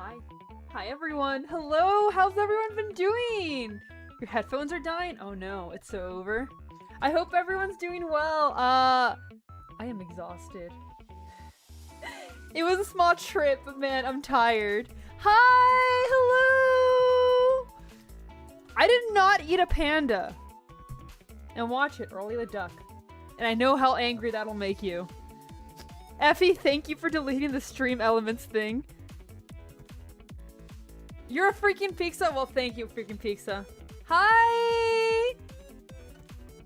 Hi. Hi everyone. Hello. How's everyone been doing? Your headphones are dying? Oh no, it's so over. I hope everyone's doing well. I am exhausted. It was a small trip, but man, I'm tired. Hi! Hello! I did not eat a panda. And watch it, or I'll eat a duck. And I know how angry that'll make you. Effie, thank you for deleting the stream elements thing. You're a freaking pizza? Well, thank you, freaking pizza. Hi!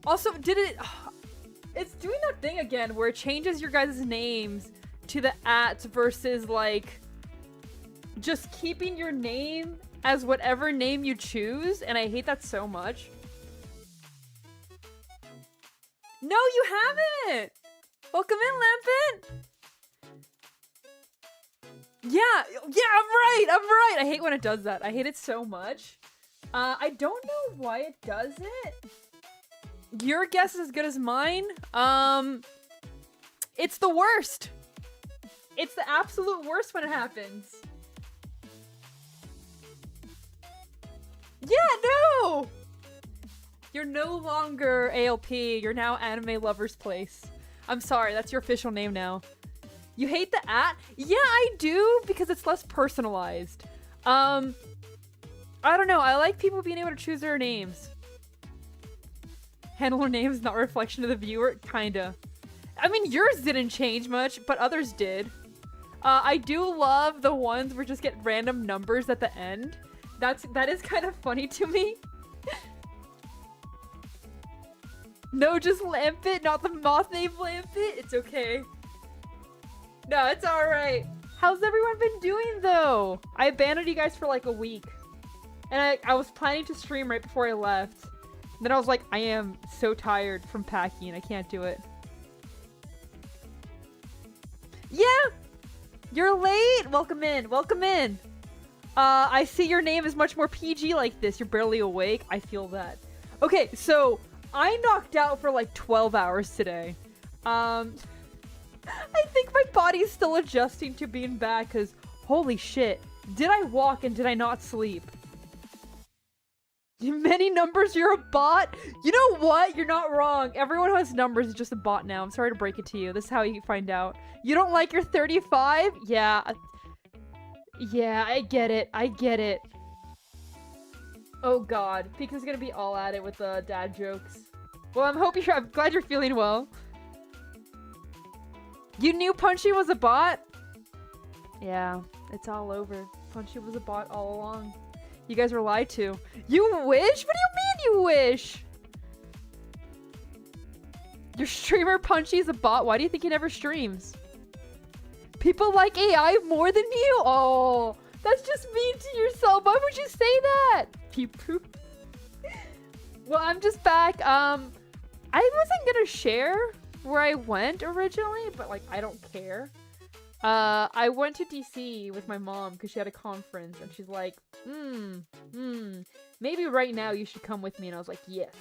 Also, it's doing that thing again where it changes your guys' names to the @ versus, like, just keeping your name as whatever name you choose, and I hate that so much. No, you haven't! Welcome in, Lampent! Yeah, I'm right! I hate when it does that. I hate it so much. I don't know why it does it. Your guess is as good as mine. It's the worst. It's the absolute worst when it happens. Yeah, no! You're no longer ALP. You're now Anime Lover's Place. I'm sorry, that's your official name now. You hate the @? Yeah, I do, because it's less personalized. I don't know. I like people being able to choose their names. Handler name is not a reflection of the viewer? Kinda. I mean, yours didn't change much, but others did. I do love the ones where just get random numbers at the end. That is kind of funny to me. No, just Lampet, not the moth named Lampet. It's okay. No, it's alright. How's everyone been doing, though? I abandoned you guys for like a week. And I was planning to stream right before I left. And then I was like, I am so tired from packing. I can't do it. Yeah! You're late! Welcome in. Welcome in. I see your name is much more PG like this. You're barely awake. I feel that. Okay, so I knocked out for like 12 hours today. I think my body's still adjusting to being back because holy shit. Did I walk and did I not sleep? Many numbers, you're a bot? You know what? You're not wrong. Everyone who has numbers is just a bot now. I'm sorry to break it to you. This is how you find out. You don't like your 35? Yeah. Yeah, I get it. I get it. Oh god. Pika's gonna be all at it with the dad jokes. Well, I'm glad you're feeling well. You knew Punchy was a bot? Yeah, it's all over. Punchy was a bot all along. You guys were lied to. You wish? What do you mean you wish? Your streamer Punchy is a bot? Why do you think he never streams? People like AI more than you? Oh, that's just mean to yourself. Why would you say that? Peep poop. Well, I'm just back. I wasn't gonna share where I went originally, but like I don't care. I went to DC with my mom because she had a conference and she's like, maybe right now you should come with me. And I was like, yes,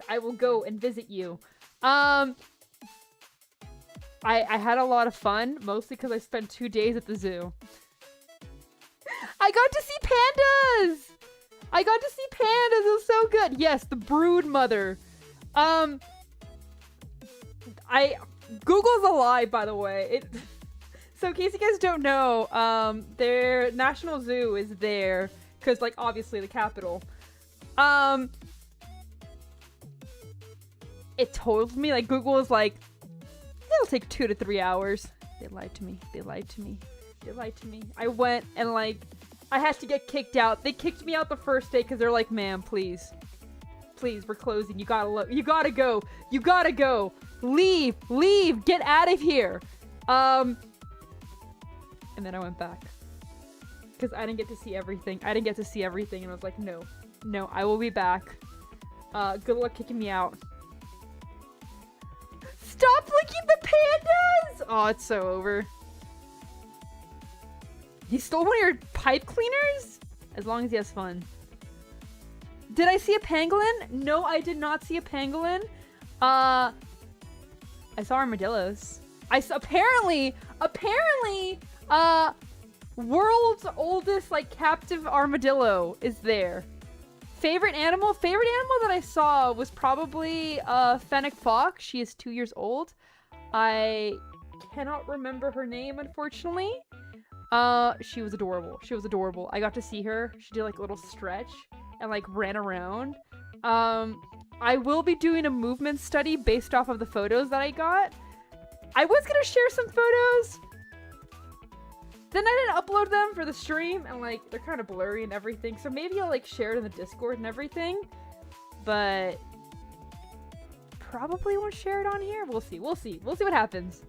I will go and visit you. I had a lot of fun, mostly because I spent 2 days at the zoo. I got to see pandas! It was so good. Yes, the brood mother. Google's a lie, by the way. So in case you guys don't know, their National Zoo is there because, like, obviously the capital. It told me, like, Google was like, it'll take 2 to 3 hours. They lied to me. I went and, like, I had to get kicked out. They kicked me out the first day because they're like, ma'am, please, we're closing. You gotta go. Leave, get out of here. And then I went back because I didn't get to see everything. And I was like, no, I will be back. Good luck kicking me out. Stop licking the pandas! Oh, it's so over. He stole one of your pipe cleaners? As long as he has fun. Did I see a pangolin? No, I did not see a pangolin. I saw armadillos. Apparently, World's oldest, like, captive armadillo is there. Favorite animal? Favorite animal that I saw was probably fennec fox. She is 2 years old. I cannot remember her name, unfortunately. She was adorable. She was adorable. I got to see her. She did like a little stretch and like ran around. I will be doing a movement study based off of the photos that I got. I was gonna share some photos. Then I didn't upload them for the stream, and like they're kind of blurry and everything. So maybe I'll like share it in the Discord and everything. But probably won't share it on here. We'll see. We'll see. We'll see what happens.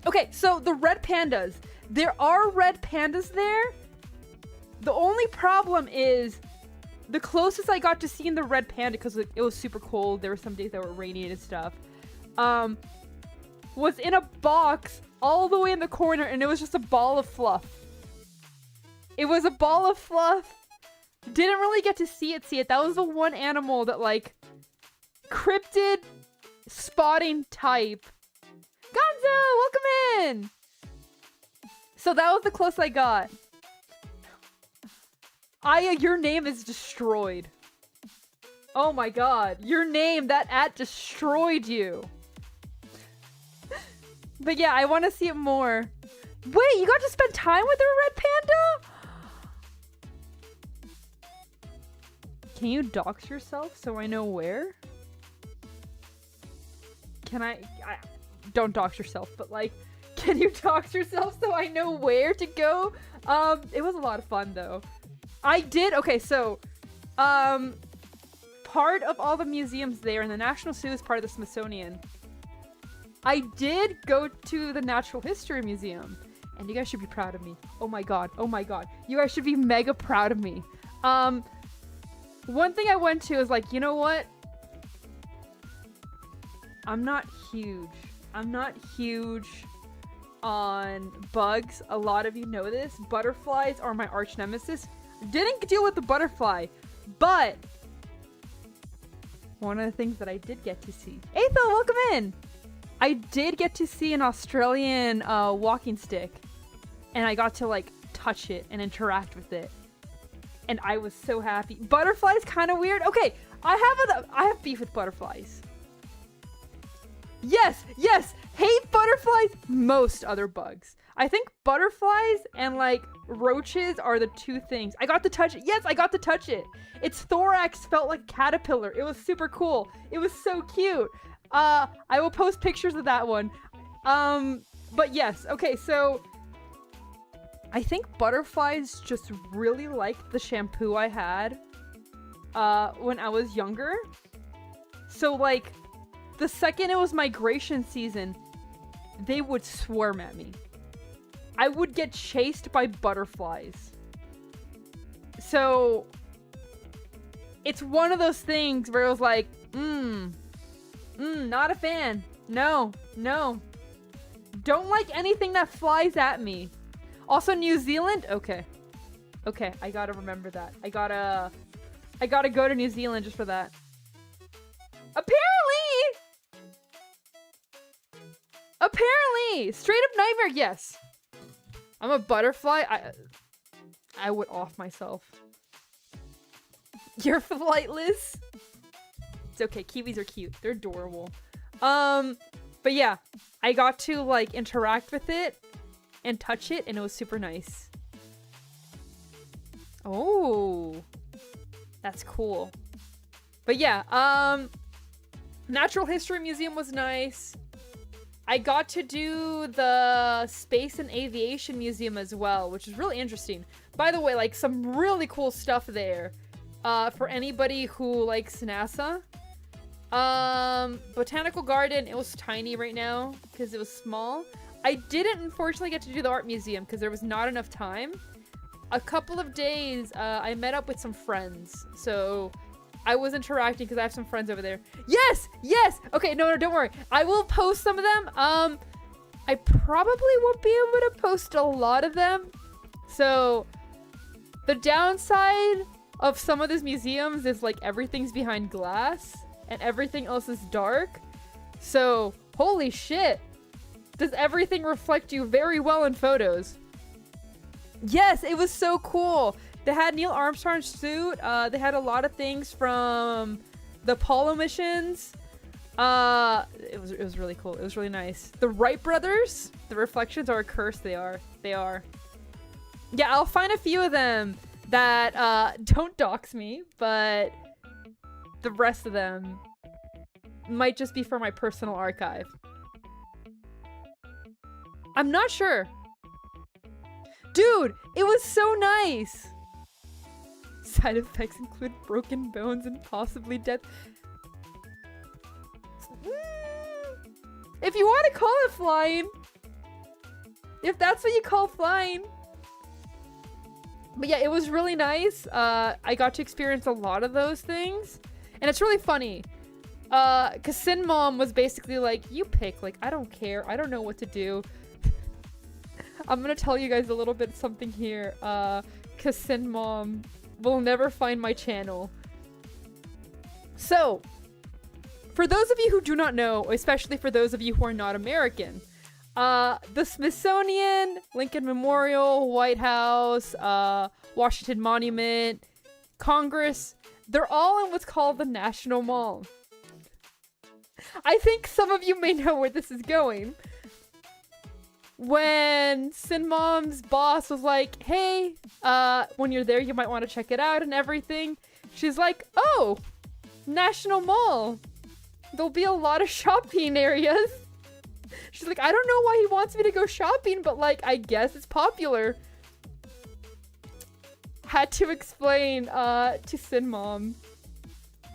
Okay, so the red pandas. There are red pandas there. The only problem is the closest I got to seeing the red panda, because it was super cold, there were some days that were rainy and stuff, was in a box all the way in the corner, and it was just a ball of fluff. It was a ball of fluff. Didn't really get to see it. That was the one animal that, like, cryptid spotting type. Gonzo, welcome in! So that was the closest I got. Aya, your name is destroyed. Oh my god. Your name, that @ destroyed you. But yeah, I want to see it more. Wait, you got to spend time with a red panda? Can you dox yourself so I know where? Can I don't dox yourself, but like, can you dox yourself so I know where to go? It was a lot of fun though. I did, okay, so, part of all the museums there, and the National Zoo is part of the Smithsonian. I did go to the Natural History Museum, and you guys should be proud of me. Oh my god, oh my god. You guys should be mega proud of me. One thing I went to is like, you know what? I'm not huge. I'm not huge on bugs. A lot of you know this. Butterflies are my arch nemesis. Didn't deal with the butterfly, but one of the things that I did get to see. Aethel, welcome in! I did get to see an Australian walking stick, and I got to like touch it and interact with it, and I was so happy. Butterflies kind of weird. Okay, I have beef with butterflies. Yes, yes, hate butterflies. Most other bugs. I think butterflies and like roaches are the two things. I got to touch it. Yes, I got to touch it. Its thorax felt like a caterpillar. It was super cool. It was so cute. I will post pictures of that one. But yes, okay, so I think butterflies just really liked the shampoo I had when I was younger. So like the second it was migration season, they would swarm at me. I would get chased by butterflies. So it's one of those things where it was like, not a fan. No, no. Don't like anything that flies at me. Also, New Zealand? Okay. Okay, I gotta remember that. I gotta go to New Zealand just for that. Apparently! Straight up nightmare, yes. I'm a butterfly. I would off myself. You're flightless? It's okay. Kiwis are cute. They're adorable. But yeah, I got to like interact with it and touch it, and it was super nice. Oh, that's cool. But yeah, Natural History Museum was nice. I got to do the Space and Aviation Museum as well, which is really interesting. By the way, like some really cool stuff there for anybody who likes NASA. Botanical Garden, it was tiny right now because it was small. I didn't unfortunately get to do the art museum because there was not enough time. A couple of days, I met up with some friends, so I was interacting because I have some friends over there. Yes! Yes! Okay, no, don't worry. I will post some of them. I probably won't be able to post a lot of them. So, the downside of some of these museums is like everything's behind glass and everything else is dark. So, holy shit. Does everything reflect you very well in photos? Yes, it was so cool. They had Neil Armstrong's suit. They had a lot of things from the Apollo missions. It was really cool. It was really nice. The Wright brothers, the reflections are a curse. They are. Yeah, I'll find a few of them that don't dox me, but the rest of them might just be for my personal archive. I'm not sure. Dude, it was so nice. Side effects include broken bones and possibly death. If you want to call it flying. If that's what you call flying. But yeah, it was really nice. I got to experience a lot of those things. And it's really funny. Cause Sin Mom was basically like, you pick, like, I don't care. I don't know what to do. I'm gonna tell you guys a little bit something here. Cause Sin Mom will never find my channel. So, for those of you who do not know, especially for those of you who are not American, the Smithsonian, Lincoln Memorial, White House, Washington Monument, Congress, they're all in what's called the National Mall. I think some of you may know where this is going. When Sin Mom's boss was like, hey, when you're there, you might want to check it out and everything. She's like, oh, National Mall. There'll be a lot of shopping areas. She's like, I don't know why he wants me to go shopping, but like, I guess it's popular. Had to explain to Sin Mom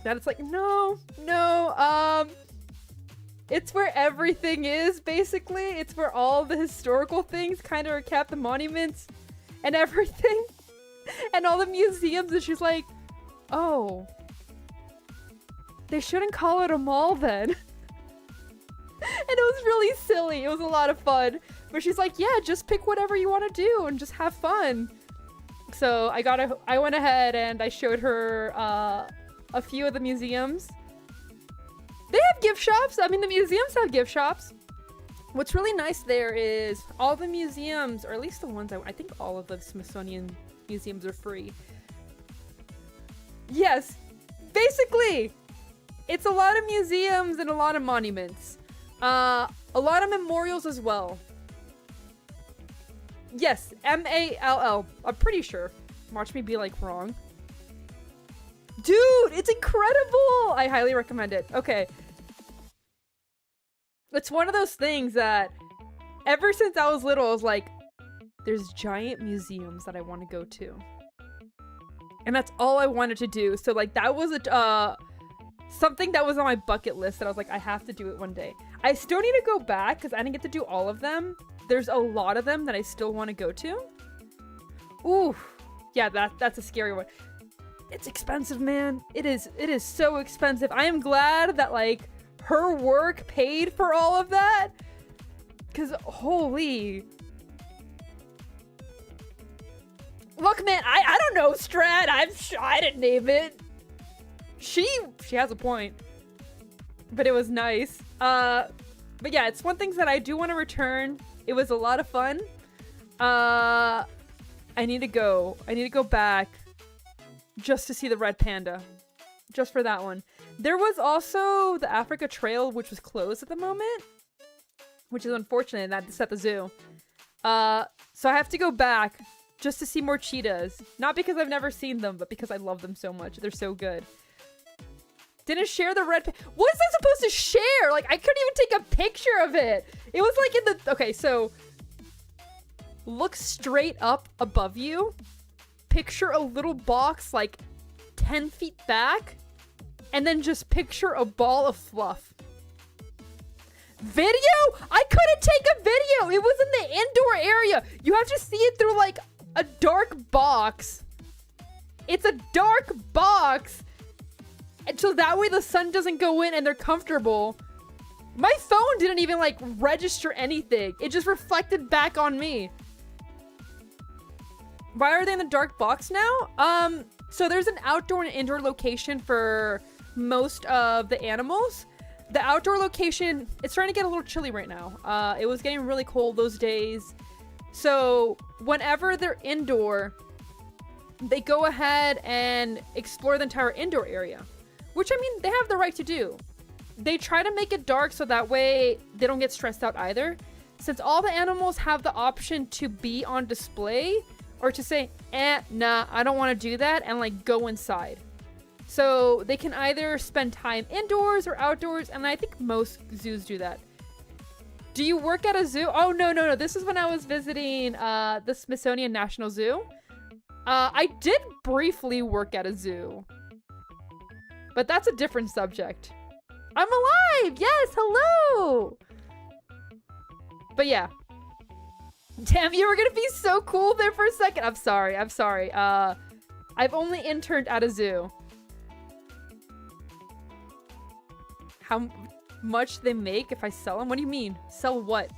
that it's like, no, it's where everything is, basically. It's where all the historical things kind of are kept, the monuments and everything. And all the museums. And she's like, oh, they shouldn't call it a mall then. And it was really silly. It was a lot of fun. But she's like, yeah, just pick whatever you want to do and just have fun. So I went ahead and I showed her a few of the museums. They have gift shops. I mean, the museums have gift shops. What's really nice there is all the museums, or at least the ones I think all of the Smithsonian museums are free. Yes, basically, it's a lot of museums and a lot of monuments. A lot of memorials as well. Yes, M-A-L-L. I'm pretty sure. Watch me be like wrong. Dude, it's incredible! I highly recommend it. Okay. It's one of those things that ever since I was little, I was like, there's giant museums that I want to go to. And that's all I wanted to do. So like that was something that was on my bucket list that I was like, I have to do it one day. I still need to go back because I didn't get to do all of them. There's a lot of them that I still want to go to. Ooh, yeah, that's a scary one. It's expensive, man. It is so expensive. I am glad that like her work paid for all of that. Cause holy. Look, man, I don't know, Strat. I didn't name it. She has a point. But it was nice. But yeah, it's one thing that I do want to return. It was a lot of fun. I need to go back just to see the red panda. Just for that one. There was also the Africa Trail, which was closed at the moment. Which is unfortunate, and that's at the zoo. So I have to go back just to see more cheetahs. Not because I've never seen them, but because I love them so much. They're so good. Didn't share the red... What is that supposed to share? Like, I couldn't even take a picture of it. It was like in the... Okay, so... Look straight up above you. Picture a little box, like, 10 feet back. And then just picture a ball of fluff. Video? I couldn't take a video. It was in the indoor area. You have to see it through, like, a dark box. It's a dark box. And so that way the sun doesn't go in and they're comfortable. My phone didn't even like register anything. It just reflected back on me. Why are they in the dark box now? So there's an outdoor and indoor location for most of the animals. The outdoor location, it's starting to get a little chilly right now. It was getting really cold those days. So whenever they're indoor, they go ahead and explore the entire indoor area, which, I mean, they have the right to do. They try to make it dark so that way they don't get stressed out either. Since all the animals have the option to be on display or to say, nah, I don't want to do that, and like go inside. So they can either spend time indoors or outdoors, and I think most zoos do that. Do you work at a zoo? Oh, no. This is when I was visiting the Smithsonian National Zoo. I did briefly work at a zoo, but that's a different subject. I'm alive! Yes, hello! But yeah. Damn, you were gonna be so cool there for a second. I'm sorry. I've only interned at a zoo. How much they make if I sell them? What do you mean? Sell what?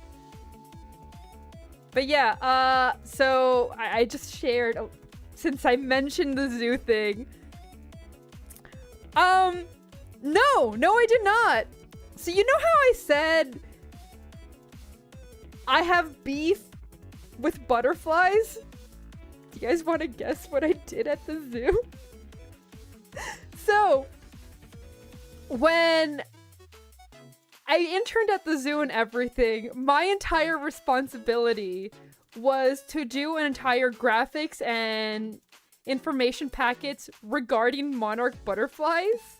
But yeah, so I just shared, since I mentioned the zoo thing. No, I did not. So you know how I said I have beef with butterflies? Do you guys want to guess what I did at the zoo? So, when I interned at the zoo and everything, my entire responsibility was to do an entire graphics and information packets regarding monarch butterflies.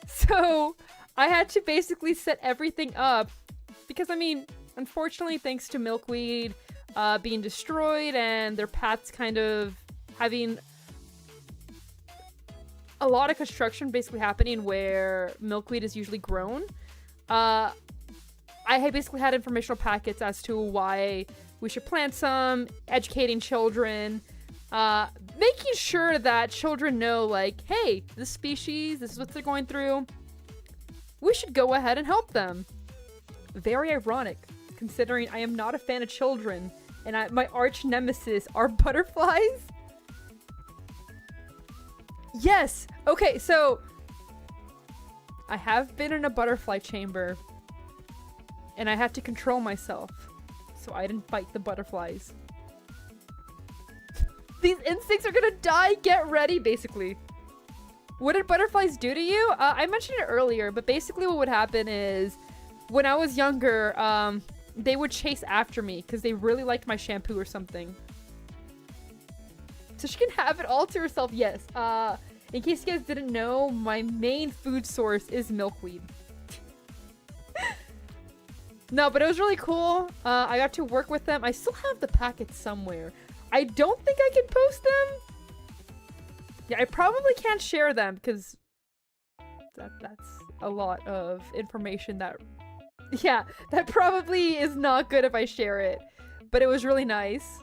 So I had to basically set everything up because, I mean, unfortunately, thanks to milkweed being destroyed and their paths kind of having a lot of construction basically happening where milkweed is usually grown, I had basically had informational packets as to why we should plant some, educating children, making sure that children know, like, hey, this species, this is what they're going through. We should go ahead and help them. Very ironic, considering I am not a fan of children, and my arch nemesis are butterflies. Yes! Okay, so I have been in a butterfly chamber, and I had to control myself so I didn't bite the butterflies. These insects are gonna die, get ready, basically. What did butterflies do to you? I mentioned it earlier, but basically what would happen is, when I was younger, they would chase after me because they really liked my shampoo or something. So she can have it all to herself, yes. In case you guys didn't know, my main food source is milkweed. No, but it was really cool. I got to work with them. I still have the packets somewhere. I don't think I can post them. Yeah, I probably can't share them because that's a lot of information that... Yeah, that probably is not good if I share it. But it was really nice.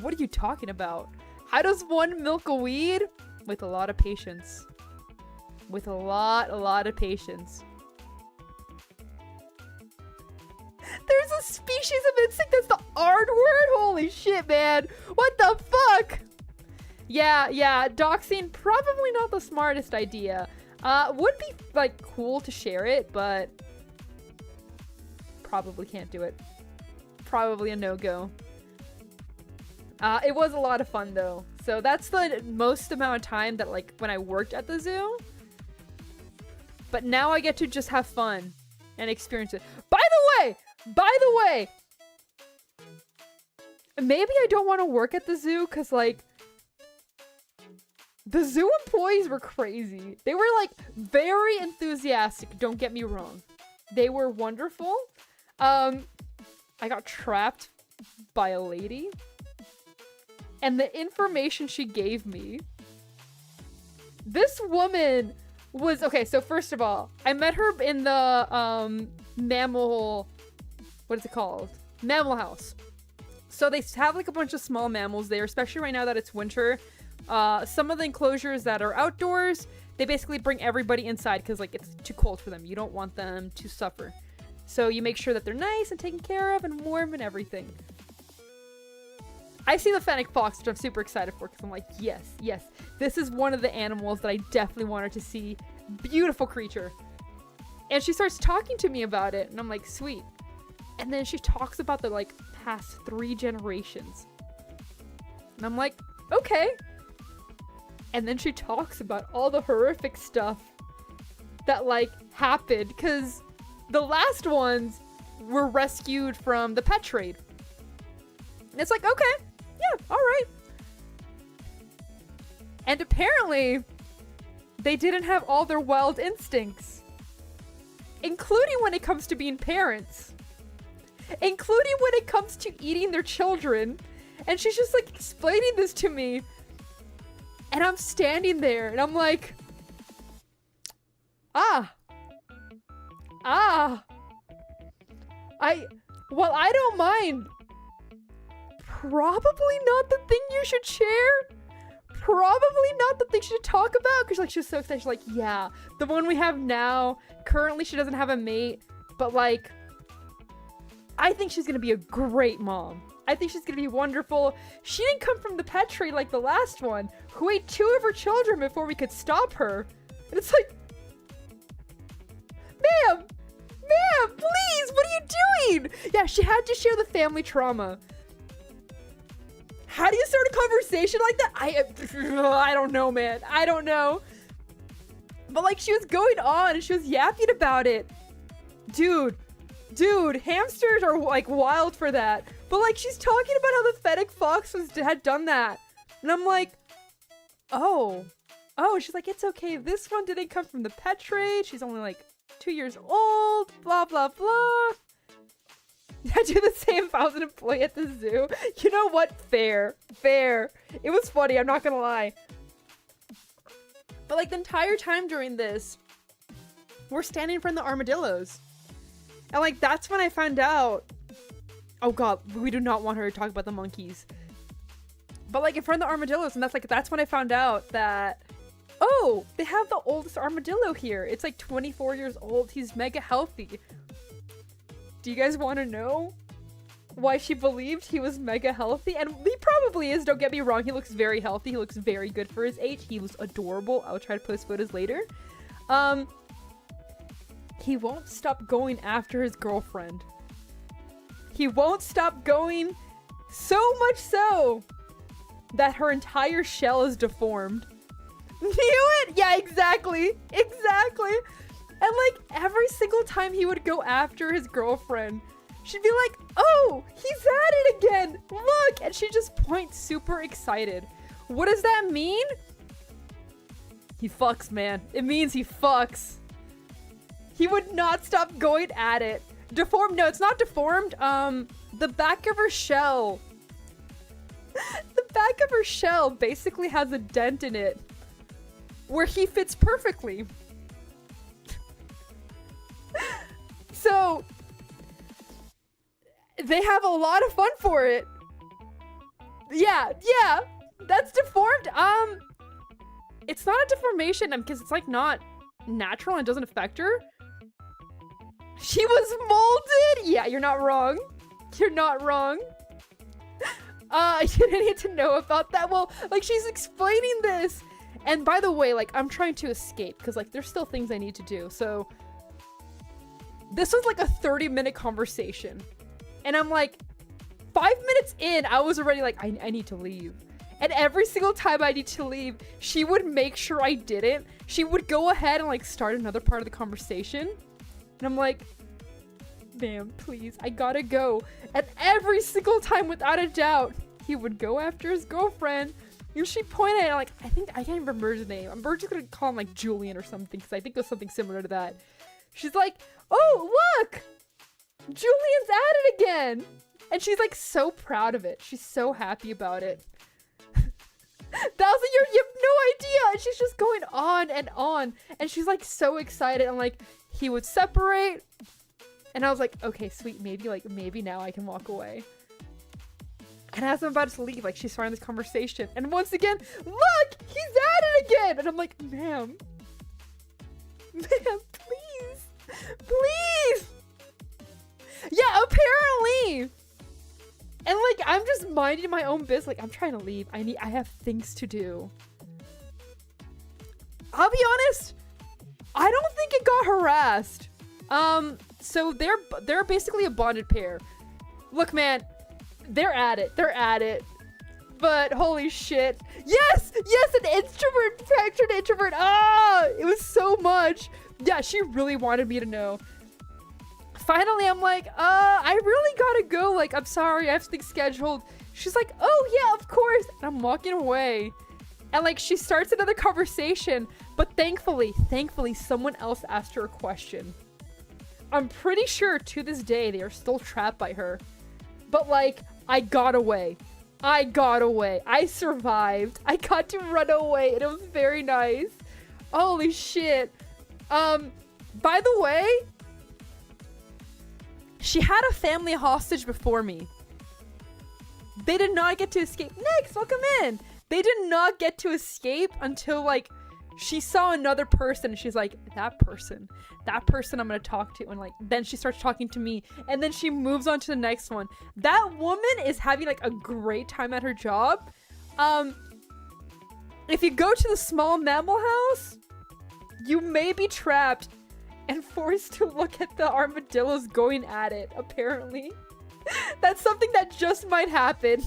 What are you talking about? How does one milk a weed? With a lot of patience. With a lot of patience. There's a species of insect that's the R word? Holy shit, man. What the fuck? Yeah, doxing, probably not the smartest idea. Would be, like, cool to share it, but probably can't do it. Probably a no-go. It was a lot of fun, though. So that's the most amount of time that, like, when I worked at the zoo. But now I get to just have fun and experience it. By the way, maybe I don't want to work at the zoo because, like, the zoo employees were crazy. They were, like, very enthusiastic, don't get me wrong. They were wonderful. I got trapped by a lady. And the information she gave me, this woman was, okay, so first of all, I met her in the mammal, what is it called? Mammal house. So they have like a bunch of small mammals there, especially right now that it's winter. Some of the enclosures that are outdoors, they basically bring everybody inside because like it's too cold for them. You don't want them to suffer. So you make sure that they're nice and taken care of and warm and everything. I see the fennec fox, which I'm super excited for because I'm like, yes, yes, this is one of the animals that I definitely wanted to see. Beautiful creature. And she starts talking to me about it, and I'm like, sweet. And then she talks about the like past 3 generations. And I'm like, okay. And then she talks about all the horrific stuff that like happened because the last ones were rescued from the pet trade. And it's like, okay, yeah, all right. And apparently they didn't have all their wild instincts, including when it comes to being parents, including when it comes to eating their children. And she's just like explaining this to me, and I'm standing there and I'm like, well, I don't mind. Probably not the thing you should share. Probably not the thing you should talk about. Because like, she was so excited. She's like, yeah, the one we have now, currently she doesn't have a mate, but like, I think she's gonna be a great mom. I think she's gonna be wonderful. She didn't come from the pet tree like the last one, who ate 2 of her children before we could stop her. And it's like, ma'am, please, what are you doing? Yeah, she had to share the family trauma. How do you start a conversation like that? I don't know, man. I don't know. But like, she was going on and she was yapping about it. Dude, hamsters are like wild for that. But like, she's talking about how the fennec fox had done that. And I'm like, oh, she's like, it's okay. This one didn't come from the pet trade. She's only like 2 years old, blah, blah, blah. I do the same if I was an employee at the zoo. You know what? Fair. It was funny, I'm not gonna lie. But like, the entire time during this, we're standing in front of the armadillos. And like, that's when I found out, oh god, we do not want her to talk about the monkeys. But like, in front of the armadillos, and that's when I found out that, oh, they have the oldest armadillo here. It's like 24 years old. He's mega healthy. Do you guys want to know why she believed he was mega healthy? And he probably is, don't get me wrong. He looks very healthy. He looks very good for his age. He was adorable. I'll try to post photos later. He won't stop going after his girlfriend. He won't stop going, so much so that her entire shell is deformed. Knew it? Yeah, exactly. And like, every single time he would go after his girlfriend, she'd be like, oh, he's at it again. Look. And she'd just point super excited. What does that mean? He fucks, man. It means he fucks. He would not stop going at it. Deformed? No, it's not deformed. The back of her shell. The back of her shell basically has a dent in it where he fits perfectly. So they have a lot of fun for it. Yeah, that's deformed. It's not a deformation because it's like not natural and doesn't affect her. She was molded. Yeah, you're not wrong. I didn't need to know about that. Well, like, she's explaining this, and by the way, like, I'm trying to escape because like there's still things I need to do. So this was like a 30-minute conversation. And I'm like, 5 minutes in, I was already like, I need to leave. And every single time I need to leave, she would make sure I didn't. She would go ahead and like start another part of the conversation. And I'm like, ma'am, please, I gotta go. And every single time, without a doubt, he would go after his girlfriend. And she pointed at, like, I can't even remember his name. I'm just gonna call him like Julian or something, because I think it was something similar to that. She's like, oh, look! Julian's at it again! And she's like so proud of it. She's so happy about it. That was like, you have no idea! And she's just going on and on. And she's like so excited. And like, he would separate. And I was like, okay, sweet, maybe now I can walk away. And as I'm about to leave, like, she's starting this conversation. And once again, look! He's at it again! And I'm like, ma'am, please! Yeah, apparently And like, I'm just minding my own business. Like, I'm trying to leave. I have things to do. I'll be honest, I don't think it got harassed. So they're basically a bonded pair. Look, man, they're at it. They're at it. But holy shit. Yes! Yes, an introvert fractured introvert. Ah! It was so much. Yeah, she really wanted me to know. Finally, I'm like, I really gotta go. Like, I'm sorry, I have things scheduled. She's like, oh yeah, of course. And I'm walking away. And like, she starts another conversation. But thankfully, someone else asked her a question. I'm pretty sure to this day, they are still trapped by her. But like, I got away. I got away. I survived. I got to run away, and it was very nice. Holy shit. By the way, she had a family hostage before me. They did not get to escape. Next, welcome in. They did not get to escape until like she saw another person and she's like, that person I'm gonna talk to. And like, then she starts talking to me and then she moves on to the next one. That woman is having like a great time at her job. If you go to the small mammal house, you may be trapped and forced to look at the armadillos going at it, apparently. That's something that just might happen.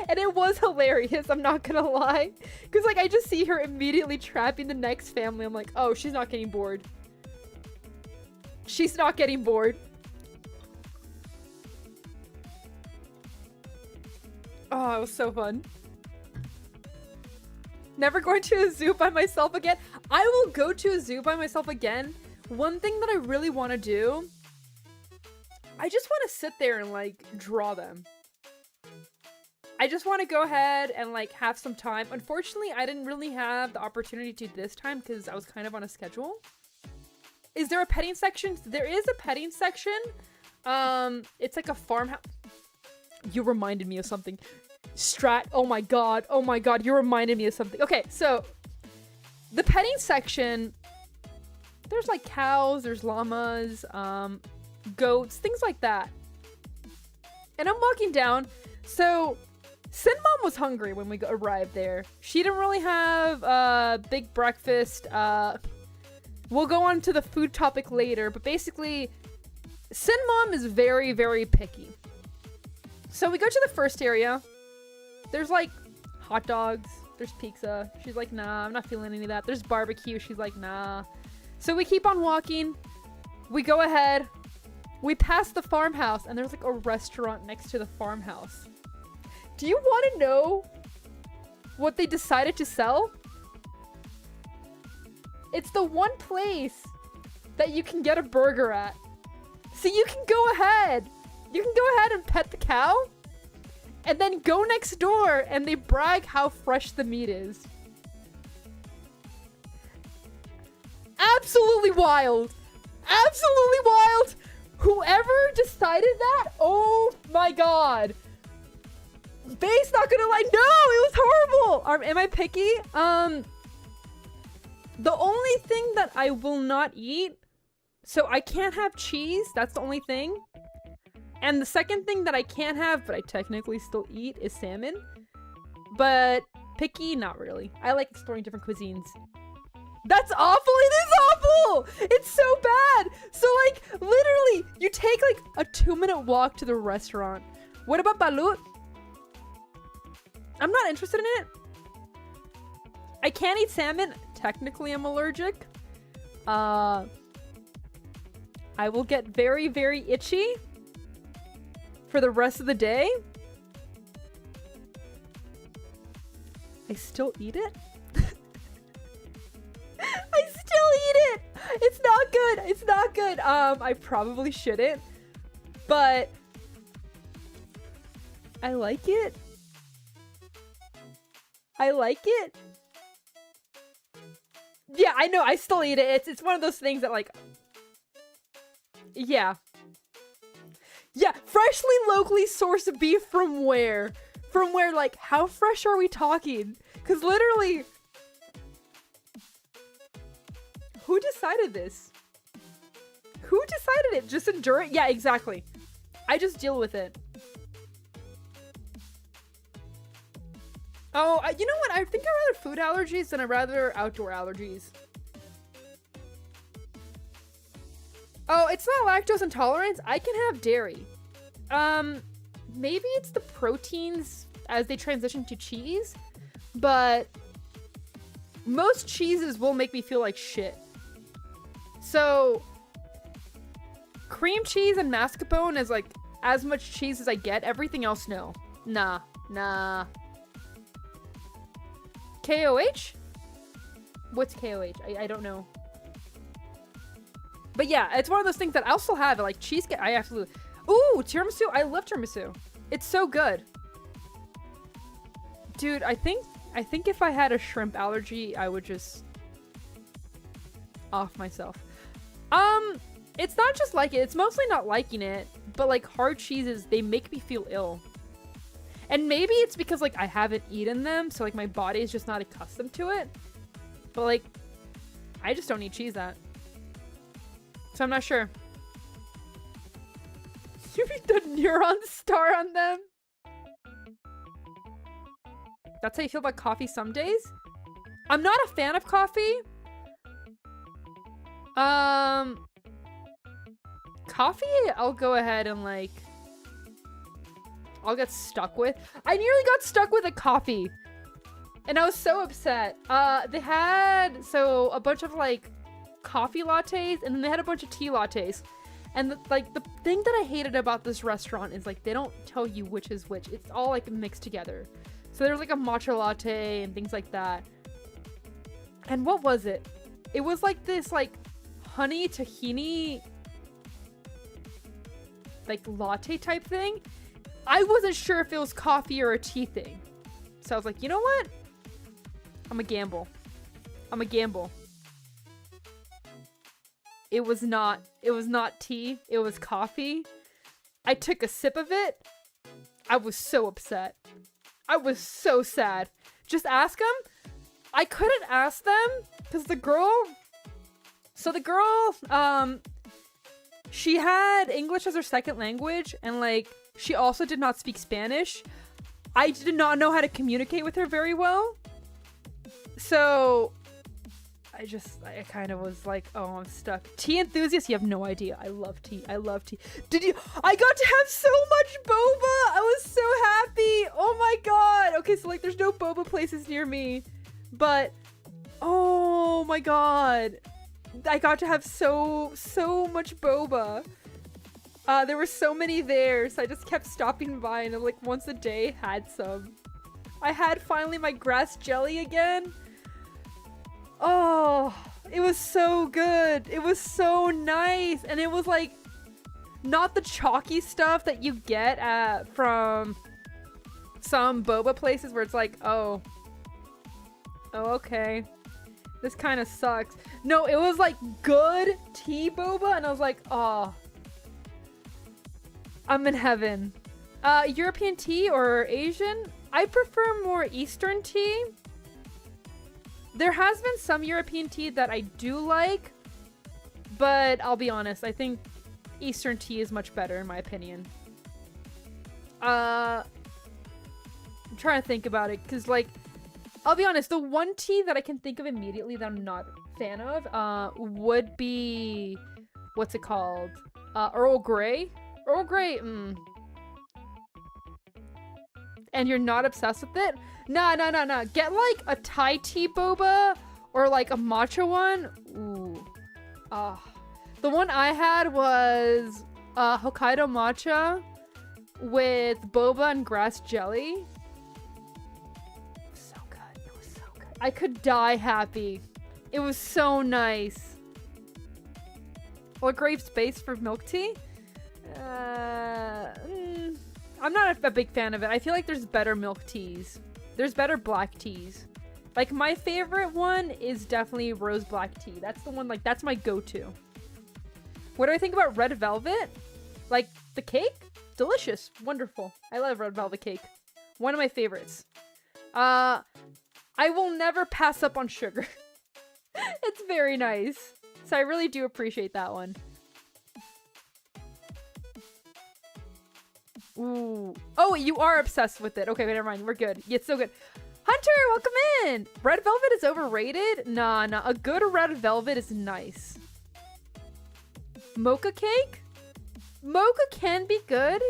And it was hilarious, I'm not gonna lie. Because like, I just see her immediately trapping the next family. I'm like, oh, she's not getting bored. She's not getting bored. Oh, it was so fun. Never going to a zoo by myself again. I will go to a zoo by myself again. One thing that I really want to do, I just want to sit there and like draw them. I just want to go ahead and like have some time. Unfortunately, I didn't really have the opportunity to this time because I was kind of on a schedule. Is there a petting section? There is a petting section. It's like a farmhouse. You reminded me of something. Oh my god, you reminded me of something. Okay, so the petting section, there's like cows, there's llamas, goats, things like that. And I'm walking down, so Sin Mom was hungry when we arrived there. She didn't really have a big breakfast. We'll go on to the food topic later, but basically Sin Mom is very, very picky. So we go to the first area. There's like hot dogs, there's pizza. She's like, nah, I'm not feeling any of that. There's barbecue. She's like, nah. So we keep on walking. We go ahead. We pass the farmhouse and there's like a restaurant next to the farmhouse. Do you want to know what they decided to sell? It's the one place that you can get a burger at. So you can go ahead. You can go ahead and pet the cow. And then go next door and they brag how fresh the meat is. Absolutely wild. Absolutely wild. Whoever decided that, oh my god. Faye's not gonna lie. No, it was horrible. Am I picky? The only thing that I will not eat, so I can't have cheese. That's the only thing. And the second thing that I can't have, but I technically still eat, is salmon. But picky, not really. I like exploring different cuisines. That's awful! It is awful! It's so bad! So like, literally, you take like a 2-minute walk to the restaurant. What about balut? I'm not interested in it. I can't eat salmon. Technically, I'm allergic. I will get very, very itchy for the rest of the day. I still eat it? I still eat it! It's not good! It's not good! I probably shouldn't. But I like it. I like it. Yeah, I know, I still eat it. It's one of those things that like... Yeah. Yeah, freshly locally sourced beef from where? From where, like, how fresh are we talking? Because literally... Who decided this? Who decided it? Just endure it? Yeah, exactly. I just deal with it. Oh, you know what? I think I rather food allergies than I rather outdoor allergies. Oh, it's not lactose intolerance. I can have dairy. Maybe it's the proteins as they transition to cheese, but most cheeses will make me feel like shit. So cream cheese and mascarpone is like as much cheese as I get. Everything else, no. Nah. KOH? What's KOH? I don't know. But yeah, it's one of those things that I'll still have it. Like cheesecake, I absolutely... Ooh, tiramisu. I love tiramisu. It's so good. Dude, I think if I had a shrimp allergy, I would just off myself. It's not just like it. It's mostly not liking it, but like hard cheeses, they make me feel ill. And maybe it's because like I haven't eaten them, so like my body is just not accustomed to it. But like, I just don't eat cheese that. So I'm not sure. You mean the neuron star on them? That's how you feel about coffee some days? I'm not a fan of coffee. Coffee, I'll go ahead and like... I'll get stuck with. I nearly got stuck with a coffee. And I was so upset. They had, so a bunch of like coffee lattes, and then they had a bunch of tea lattes. And the thing that I hated about this restaurant is like, they don't tell you which is which. It's all like mixed together. So there's like a matcha latte and things like that. And what was it? It was like this like honey tahini like latte type thing. I wasn't sure if it was coffee or a tea thing. So I was like, you know what? I'm a gamble. It was not tea. It was coffee. I took a sip of it. I was so upset. I was so sad. Just ask them. I couldn't ask them because the girl, she had English as her second language, and like, she also did not speak Spanish. I did not know how to communicate with her very well. So I kind of was like, oh, I'm stuck. Tea enthusiast, you have no idea. I love tea. I got to have so much boba. I was so happy. Oh my god. Okay, so like there's no boba places near me, but oh my god. I got to have so much boba. There were so many there, so I just kept stopping by and like once a day had some. I had finally my grass jelly again. Oh, it was so good. It was so nice. And it was like not the chalky stuff that you get from some boba places where it's like, oh, okay. This kind of sucks. No, it was like good tea boba, and I was like, oh, I'm in heaven. European tea or Asian? I prefer more Eastern tea. There has been some European tea that I do like, but I'll be honest, I think Eastern tea is much better in my opinion. I'm trying to think about it, because like, I'll be honest, the one tea that I can think of immediately that I'm not a fan of would be, what's it called? Earl Grey? Earl Grey, And you're not obsessed with it? Nah. Get like a Thai tea boba or like a matcha one. Ooh. The one I had was Hokkaido matcha with boba and grass jelly. So good. It was so good. I could die happy. It was so nice. Or grape space for milk tea? I'm not a big fan of it. I feel like there's better milk teas. There's better black teas. Like, my favorite one is definitely rose black tea. That's the one, like, that's my go-to. What do I think about red velvet? Like, the cake? Delicious. Wonderful. I love red velvet cake. One of my favorites. I will never pass up on sugar. It's very nice. So I really do appreciate that one. Ooh. Oh, you are obsessed with it. Okay, never mind. We're good. It's so good. Hi, Hunter, welcome in. Red velvet is overrated? Nah, a good red velvet is nice. Mocha cake? Mocha can be good.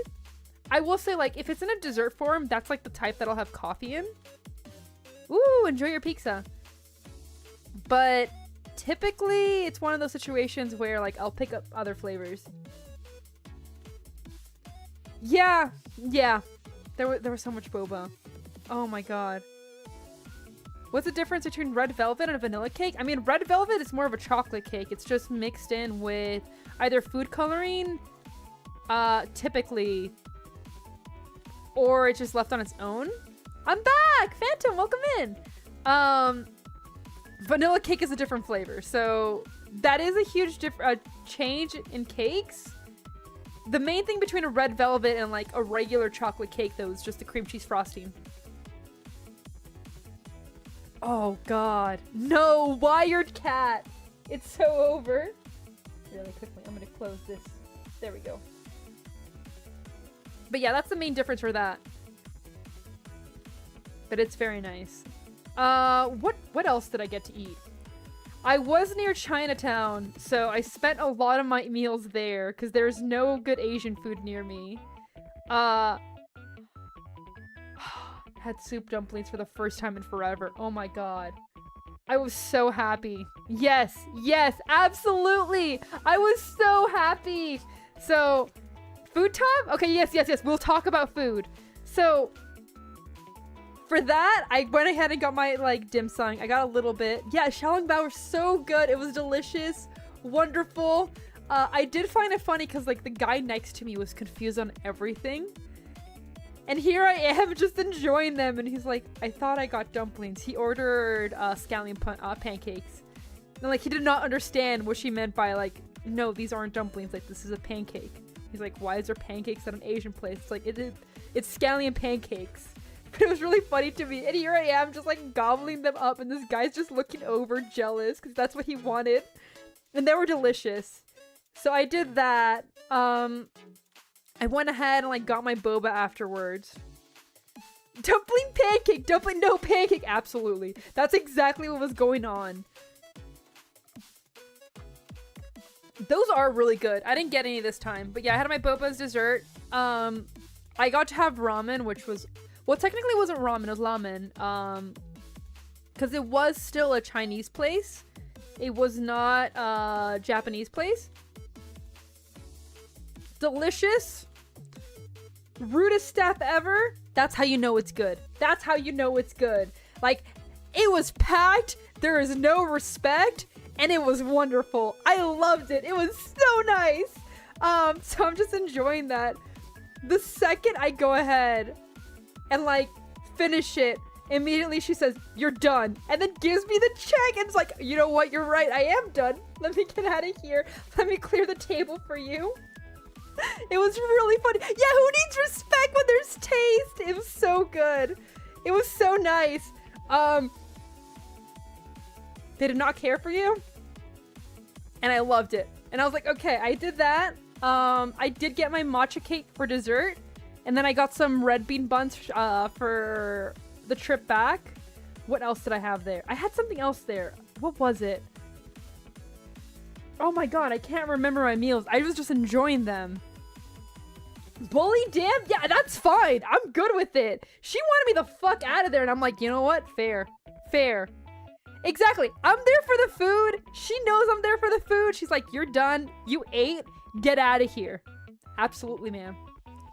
I will say, like, if it's in a dessert form, that's like the type that I'll have coffee in. Ooh, enjoy your pizza. But typically, it's one of those situations where, like, I'll pick up other flavors. Yeah. There was so much boba. Oh my god. What's the difference between red velvet and a vanilla cake? I mean, red velvet is more of a chocolate cake. It's just mixed in with either food coloring, typically, or it's just left on its own. I'm back! Phantom, welcome in! Vanilla cake is a different flavor, so that is a huge change in cakes. The main thing between a red velvet and like a regular chocolate cake, though, is just the cream cheese frosting. Oh god. No, wired cat! It's so over. Really quickly, I'm gonna close this. There we go. But yeah, that's the main difference for that. But it's very nice. What else did I get to eat? I was near Chinatown, so I spent a lot of my meals there because there's no good Asian food near me. Had soup dumplings for the first time in forever. Oh my god. I was so happy. Yes, absolutely. I was so happy. So, food time? Okay, yes. We'll talk about food. So, for that, I went ahead and got my, like, dim sum. I got a little bit. Yeah, xiaolongbao was so good. It was delicious. Wonderful. I did find it funny because, like, the guy next to me was confused on everything. And here I am just enjoying them. And he's like, I thought I got dumplings. He ordered scallion pancakes. And, like, he did not understand what she meant by, like, no, these aren't dumplings. Like, this is a pancake. He's like, why is there pancakes at an Asian place? It's like, it's scallion pancakes. But it was really funny to me. And here I am just like gobbling them up. And this guy's just looking over jealous because that's what he wanted. And they were delicious. So I did that. I went ahead and like got my boba afterwards. Dumpling pancake. Dumpling no pancake. Absolutely. That's exactly what was going on. Those are really good. I didn't get any this time. But yeah, I had my boba as dessert. I got to have ramen, which was... Well, technically it wasn't ramen, it was ramen. Because it was still a Chinese place. It was not a Japanese place. Delicious. Rudest staff ever. That's how you know it's good. That's how you know it's good. Like, it was packed. There is no respect. And it was wonderful. I loved it. It was so nice. So I'm just enjoying that. The second I go ahead and like finish it, immediately she says, you're done, and then gives me the check and it's like, you know what, you're right, I am done. Let me get out of here. Let me clear the table for you. It was really funny. Yeah, who needs respect when there's taste? It was so good. It was so nice. They did not care for you, and I loved it. And I was like, okay, I did that. I did get my matcha cake for dessert. And then I got some red bean buns for the trip back. What else did I have there? I had something else there. What was it? Oh my god, I can't remember my meals. I was just enjoying them. Bully damn? Yeah, that's fine. I'm good with it. She wanted me the fuck out of there. And I'm like, you know what? Fair. Exactly. I'm there for the food. She knows I'm there for the food. She's like, you're done. You ate. Get out of here. Absolutely, ma'am.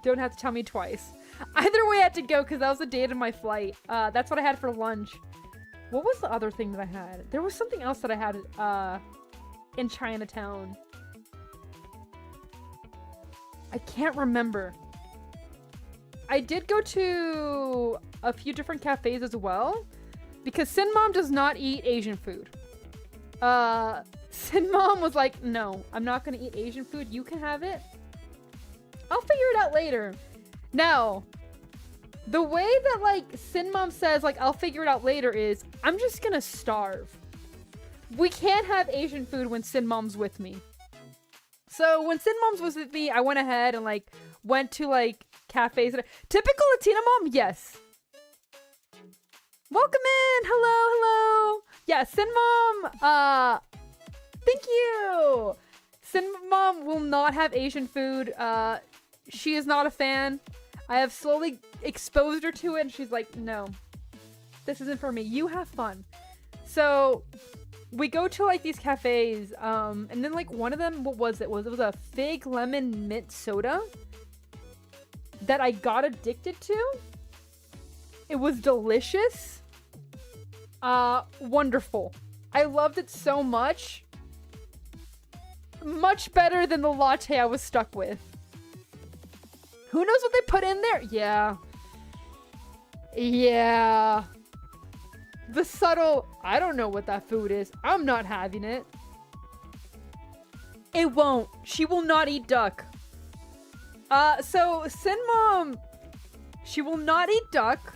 Don't have to tell me twice. Either way, I had to go because that was the date of my flight. That's what I had for lunch. What was the other thing that I had? There was something else that I had in Chinatown. I can't remember. I did go to a few different cafes as well because Sin Mom does not eat Asian food. Sin Mom was like, no, I'm not gonna eat Asian food. You can have it. I'll figure it out later. Now, the way that, like, Sin Mom says, like, I'll figure it out later is, I'm just gonna starve. We can't have Asian food when Sin Mom's with me. So, when Sin Mom's was with me, I went ahead and, like, went to, like, cafes. Typical Latina mom? Yes. Welcome in. Hello, hello. Yeah, Sin Mom. Thank you. Sin Mom will not have Asian food. She is not a fan. I have slowly exposed her to it, and she's like, no, this isn't for me. You have fun. So we go to like these cafes, and then like one of them, what was it? It was a fig lemon mint soda that I got addicted to. It was delicious. Wonderful. I loved it so much. Much better than the latte I was stuck with. Who knows what they put in there? Yeah. Yeah. The subtle, I don't know what that food is. I'm not having it. It won't. She will not eat duck. So Sin Mom, she will not eat duck.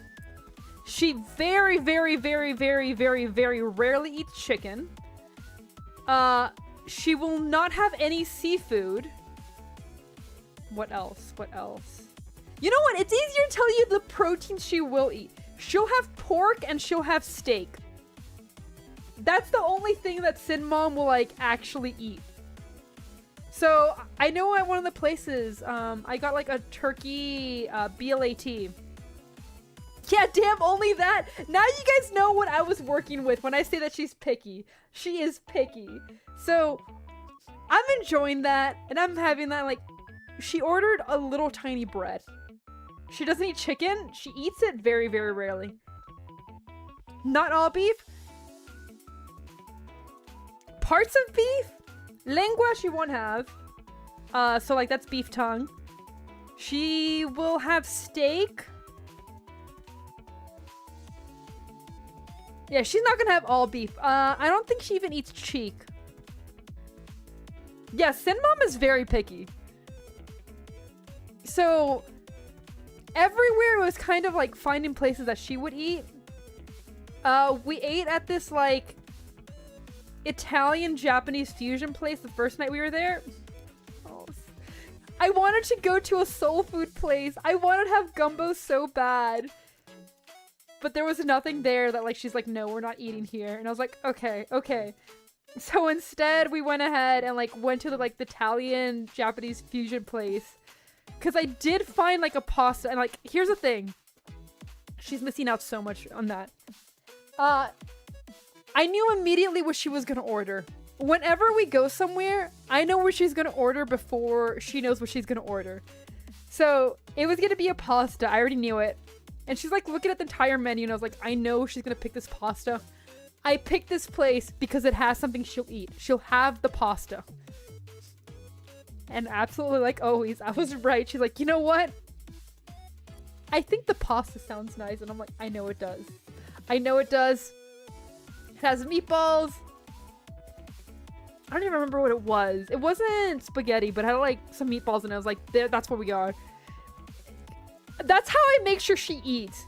She very, very, very, very, very, very rarely eats chicken. She will not have any seafood. What else? What else? You know what? It's easier to tell you the proteins she will eat. She'll have pork and she'll have steak. That's the only thing that Sin Mom will like actually eat. So I know at one of the places, I got like a turkey BLAT. Yeah, damn, only that. Now you guys know what I was working with when I say that she's picky. She is picky. So I'm enjoying that, and I'm having that. Like, she ordered a little tiny bread. She doesn't eat chicken. She eats it very, very rarely. Not all beef. Parts of beef. Lengua she won't have. So like that's beef tongue. She will have steak. Yeah, she's not gonna have all beef. I don't think she even eats cheek. Yeah, Sin Mom is very picky. So everywhere was kind of like finding places that she would eat. We ate at this like Italian Japanese fusion place the first night we were there. Oh, I wanted to go to a soul food place. I wanted to have gumbo so bad. But there was nothing there that like she's like, no, we're not eating here. And I was like, okay, okay. So instead we went ahead and like went to the like the Italian Japanese fusion place. Cause I did find like a pasta, and like here's the thing. She's missing out so much on that. I knew immediately what she was gonna order. Whenever we go somewhere, I know what she's gonna order before she knows what she's gonna order. So it was gonna be a pasta. I already knew it. And she's like looking at the entire menu, and I was like, I know she's gonna pick this pasta. I picked this place because it has something she'll eat. She'll have the pasta. And absolutely, like always, I was right. She's like, you know what? I think the pasta sounds nice. And I'm like, I know it does. I know it does. It has meatballs. I don't even remember what it was. It wasn't spaghetti, but it had like some meatballs, and I was like, there, that's what we are. That's how I make sure she eats.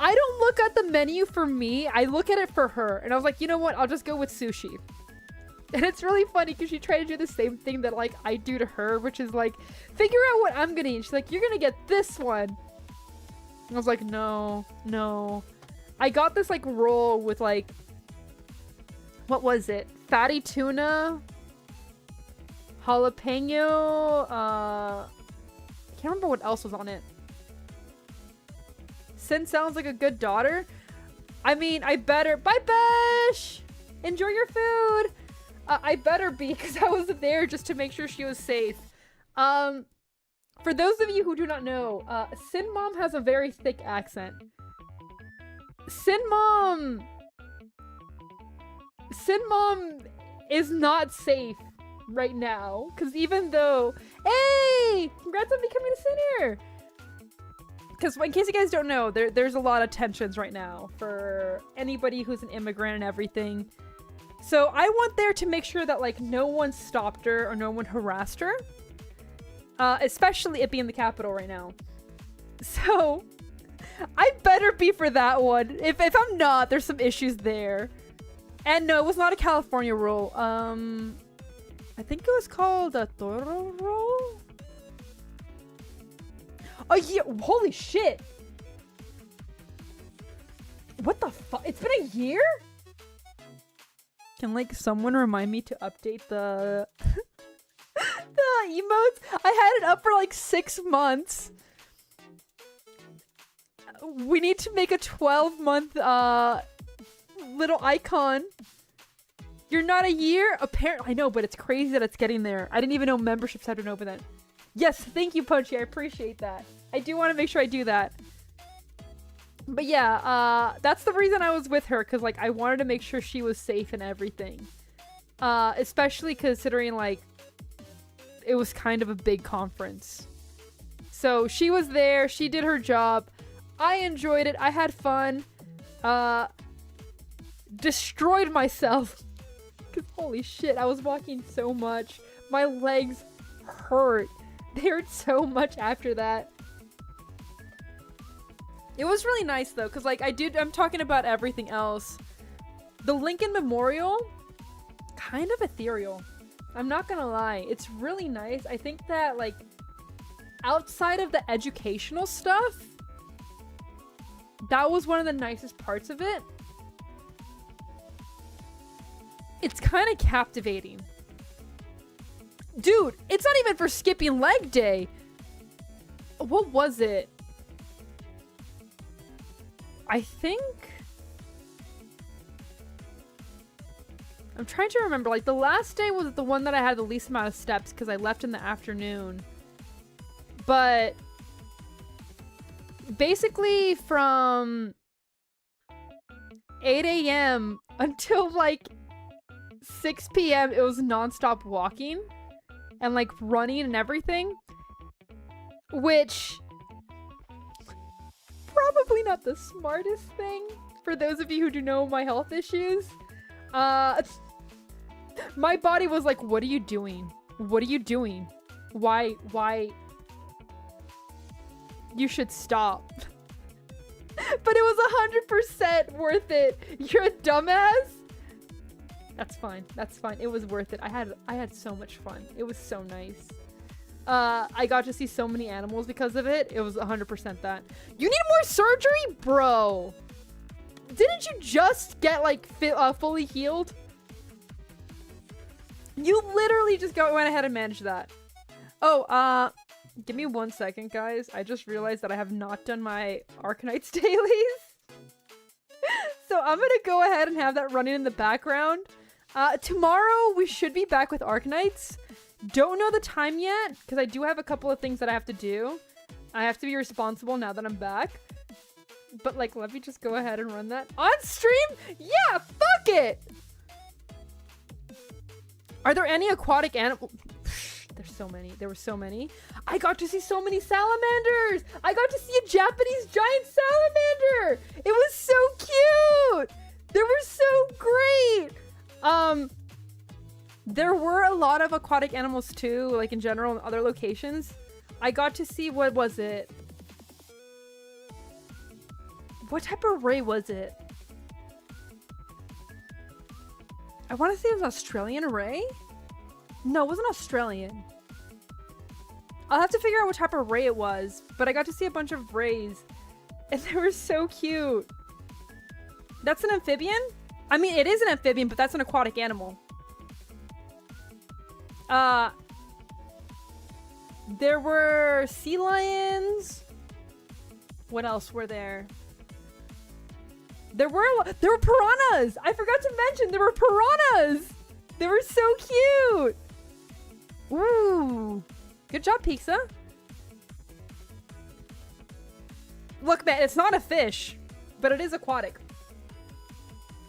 I don't look at the menu for me. I look at it for her. And I was like, you know what? I'll just go with sushi. And it's really funny because she tried to do the same thing that like I do to her, which is like, figure out what I'm gonna eat. She's like, you're gonna get this one. And I was like, no, no. I got this like roll with like, what was it? Fatty tuna, jalapeno, I can't remember what else was on it. Sin sounds like a good daughter. I mean, I better. Bye, Besh! Enjoy your food! I better be, because I was there just to make sure she was safe. For those of you who do not know, Sin Mom has a very thick accent. Sin Mom is not safe right now. Because even though... Hey! Congrats on becoming a sinner! Because in case you guys don't know, there's a lot of tensions right now for anybody who's an immigrant and everything. So I went there to make sure that like no one stopped her or no one harassed her. Especially it being the capital right now. So I better be for that one. If I'm not, there's some issues there. And no, it was not a California roll. I think it was called a Toro roll? Oh yeah, holy shit. What the fuck? It's been a year? Can like someone remind me to update the the emotes? I had it up for like 6 months. We need to make a 12-month little icon. You're not a year? Apparently, I know, but it's crazy that it's getting there. I didn't even know memberships had been open then. Yes, thank you, Punchy. I appreciate that. I do want to make sure I do that. But yeah, that's the reason I was with her, because like I wanted to make sure she was safe and everything. Especially considering like it was kind of a big conference. So she was there, she did her job. I enjoyed it, I had fun. Destroyed myself. Cause holy shit, I was walking so much. My legs hurt. They hurt so much after that. It was really nice though, cause like I'm talking about everything else. The Lincoln Memorial, kind of ethereal. I'm not gonna lie, it's really nice. I think that like outside of the educational stuff, that was one of the nicest parts of it. It's kind of captivating. Dude, it's not even for skipping leg day. What was it? I think... I'm trying to remember. Like, the last day was the one that I had the least amount of steps because I left in the afternoon. But... basically from 8 a.m. until, like, 6 p.m. it was non-stop walking. And, like, running and everything. Which... probably not the smartest thing for those of you who do know my health issues. My body was like, what are you doing? What are you doing? Why? You should stop. But it was 100% worth it. You're a dumbass? That's fine. That's fine. It was worth it. I had so much fun. It was so nice. I got to see so many animals because of it. It was 100% that. You need more surgery? Bro. Didn't you just get, like, fully healed? You literally just went ahead and managed that. Oh, give me 1 second, guys. I just realized that I have not done my Arkanites dailies. So I'm gonna go ahead and have that running in the background. Tomorrow, we should be back with Arkanites. Don't know the time yet, because I do have a couple of things that I have to do. I have to be responsible now that I'm back. But, like, let me just go ahead and run that on stream? Yeah, fuck it! Are there any aquatic animals? There's so many. There were so many. I got to see so many salamanders! I got to see a Japanese giant salamander! It was so cute! They were so great! There were a lot of aquatic animals too, like in general in other locations. I got to see, what was it? What type of ray was it? I want to say it was Australian ray? No, it wasn't Australian. I'll have to figure out what type of ray it was, but I got to see a bunch of rays and they were so cute. That's an amphibian? I mean, it is an amphibian, but that's an aquatic animal. There were sea lions. What else were there? There were piranhas. I forgot to mention there were piranhas. They were so cute. Ooh, good job, Pizza. Look, man, it's not a fish, but it is aquatic,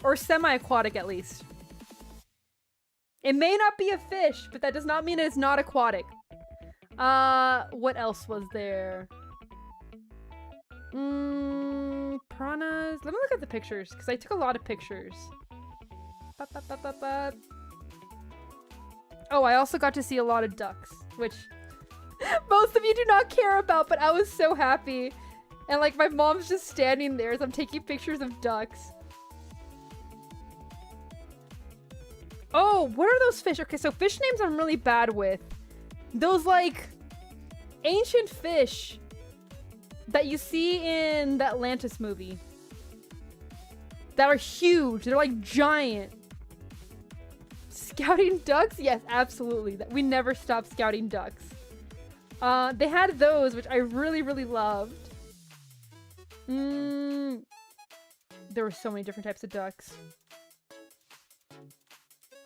or semi-aquatic at least. It may not be a fish, but that does not mean it's not aquatic. What else was there? Piranhas. Let me look at the pictures, because I took a lot of pictures. Oh, I also got to see a lot of ducks, which most of you do not care about, but I was so happy. And, like, my mom's just standing there as I'm taking pictures of ducks. Oh, what are those fish? Okay, so fish names I'm really bad with. Those, like, ancient fish that you see in the Atlantis movie. that are huge. They're like giant. Scouting ducks? Yes, absolutely. We never stopped scouting ducks. They had those, which I really, really loved. There were so many different types of ducks.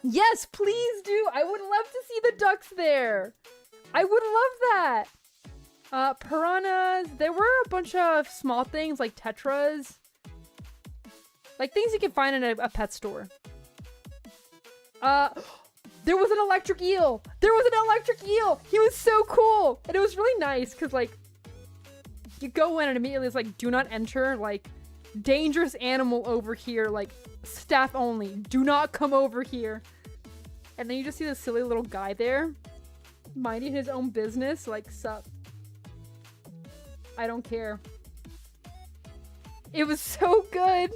Yes, please do. I would love to see the ducks there. I would love that. Piranhas. There were a bunch of small things like tetras. Like things you can find in a pet store. There was an electric eel. There was an electric eel. He was so cool. And it was really nice because like you go in and immediately it's like do not enter, like dangerous animal over here, like staff only. Do not come over here. And then you just see this silly little guy there minding his own business, like sup. I don't care. It was so good.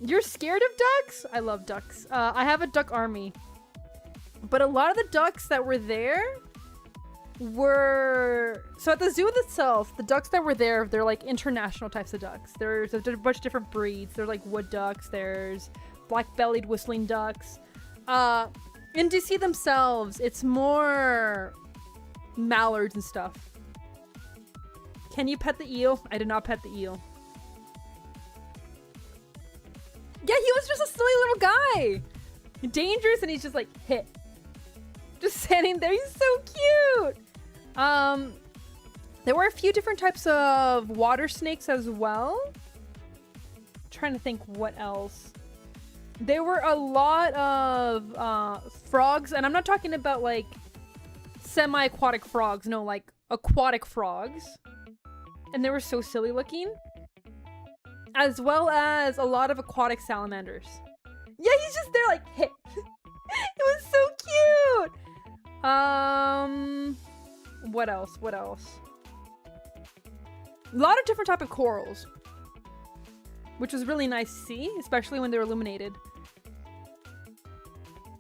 You're scared of ducks? I love ducks. I have a duck army. But a lot of the ducks that were there were... So at the zoo itself, the ducks that were there, they're like international types of ducks. There's a bunch of different breeds. There's like wood ducks. There's black-bellied whistling ducks. In DC themselves, it's more mallards and stuff. Can you pet the eel? I did not pet the eel. Yeah, he was just a silly little guy. Dangerous, and he's just like, hit. Just standing there. He's so cute. There were a few different types of water snakes as well. I'm trying to think what else. There were a lot of frogs, and I'm not talking about like semi-aquatic frogs. No, like aquatic frogs. And they were so silly looking. As well as a lot of aquatic salamanders. Yeah, he's just there like, hit. It was so cute. What else? What else? A lot of different type of corals. Which was really nice to see, especially when they're illuminated.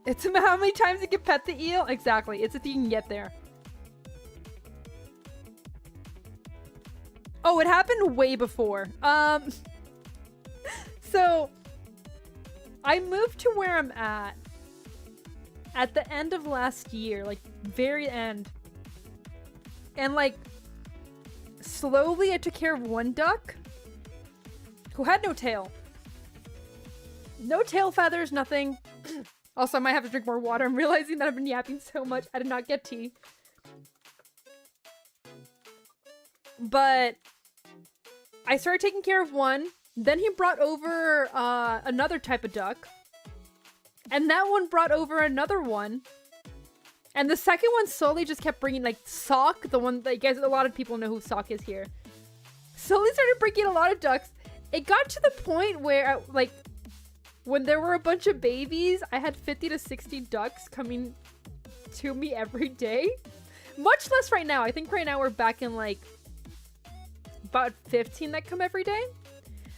It's about how many times you can pet the eel? Exactly, it's if you can get there. Oh, it happened way before. So, I moved to where I'm at the end of last year, like very end. And like, slowly I took care of one duck who had no tail. No tail feathers, nothing. Also, I might have to drink more water. I'm realizing that I've been yapping so much. I did not get tea. But I started taking care of one. Then he brought over another type of duck. And that one brought over another one. And the second one slowly just kept bringing, like, Sock, the one that I guess a lot of people know who Sock is here. Slowly started bringing a lot of ducks. It got to the point where, like, when there were a bunch of babies, I had 50 to 60 ducks coming to me every day. Much less right now. I think right now we're back in, like, about 15 that come every day.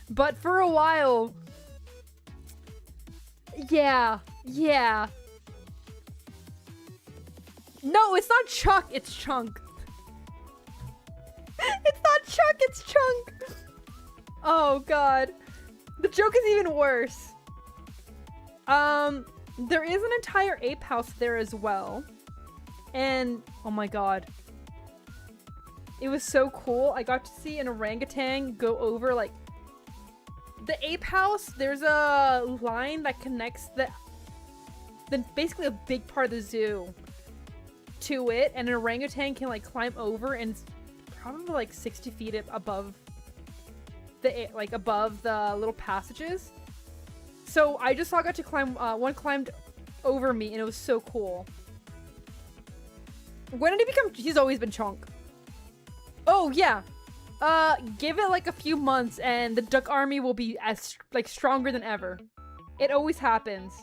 But for a while... Yeah. No, it's not Chuck, it's Chunk. It's not Chuck, it's Chunk. Oh, God. The joke is even worse. There is an entire ape house there as well. And, oh my God. It was so cool. I got to see an orangutan go over, like, the ape house. There's a line that connects basically a big part of the zoo to it, and an orangutan can, like, climb over, and it's probably like 60 feet above the little passages. So I just got to climb. One climbed over me, and it was so cool. When did he become? He's always been Chunk. Oh yeah. Give it like a few months, and the duck army will be as stronger than ever. It always happens.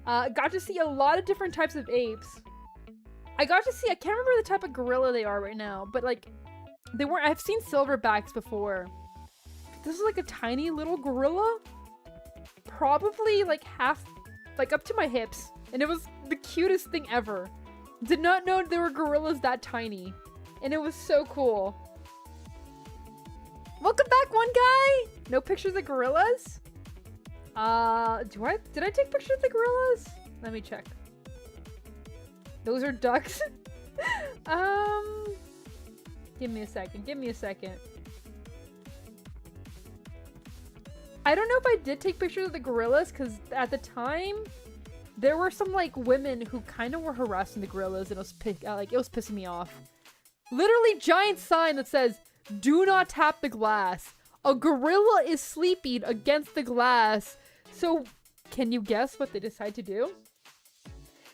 Got to see a lot of different types of apes. I got to see. I can't remember the type of gorilla they are right now, but like they weren't. I've seen silverbacks before. This is like a tiny little gorilla. Probably like half, like up to my hips. And it was the cutest thing ever. Did not know there were gorillas that tiny. And it was so cool. Welcome back, one guy! No pictures of gorillas? Did I take pictures of the gorillas? Let me check. Those are ducks. Give me a second. Give me a second. I don't know if I did take pictures of the gorillas, because at the time, there were some, like, women who kind of were harassing the gorillas, and it was pissing me off. Literally, giant sign that says, "Do not tap the glass. A gorilla is sleeping against the glass." So, can you guess what they decide to do?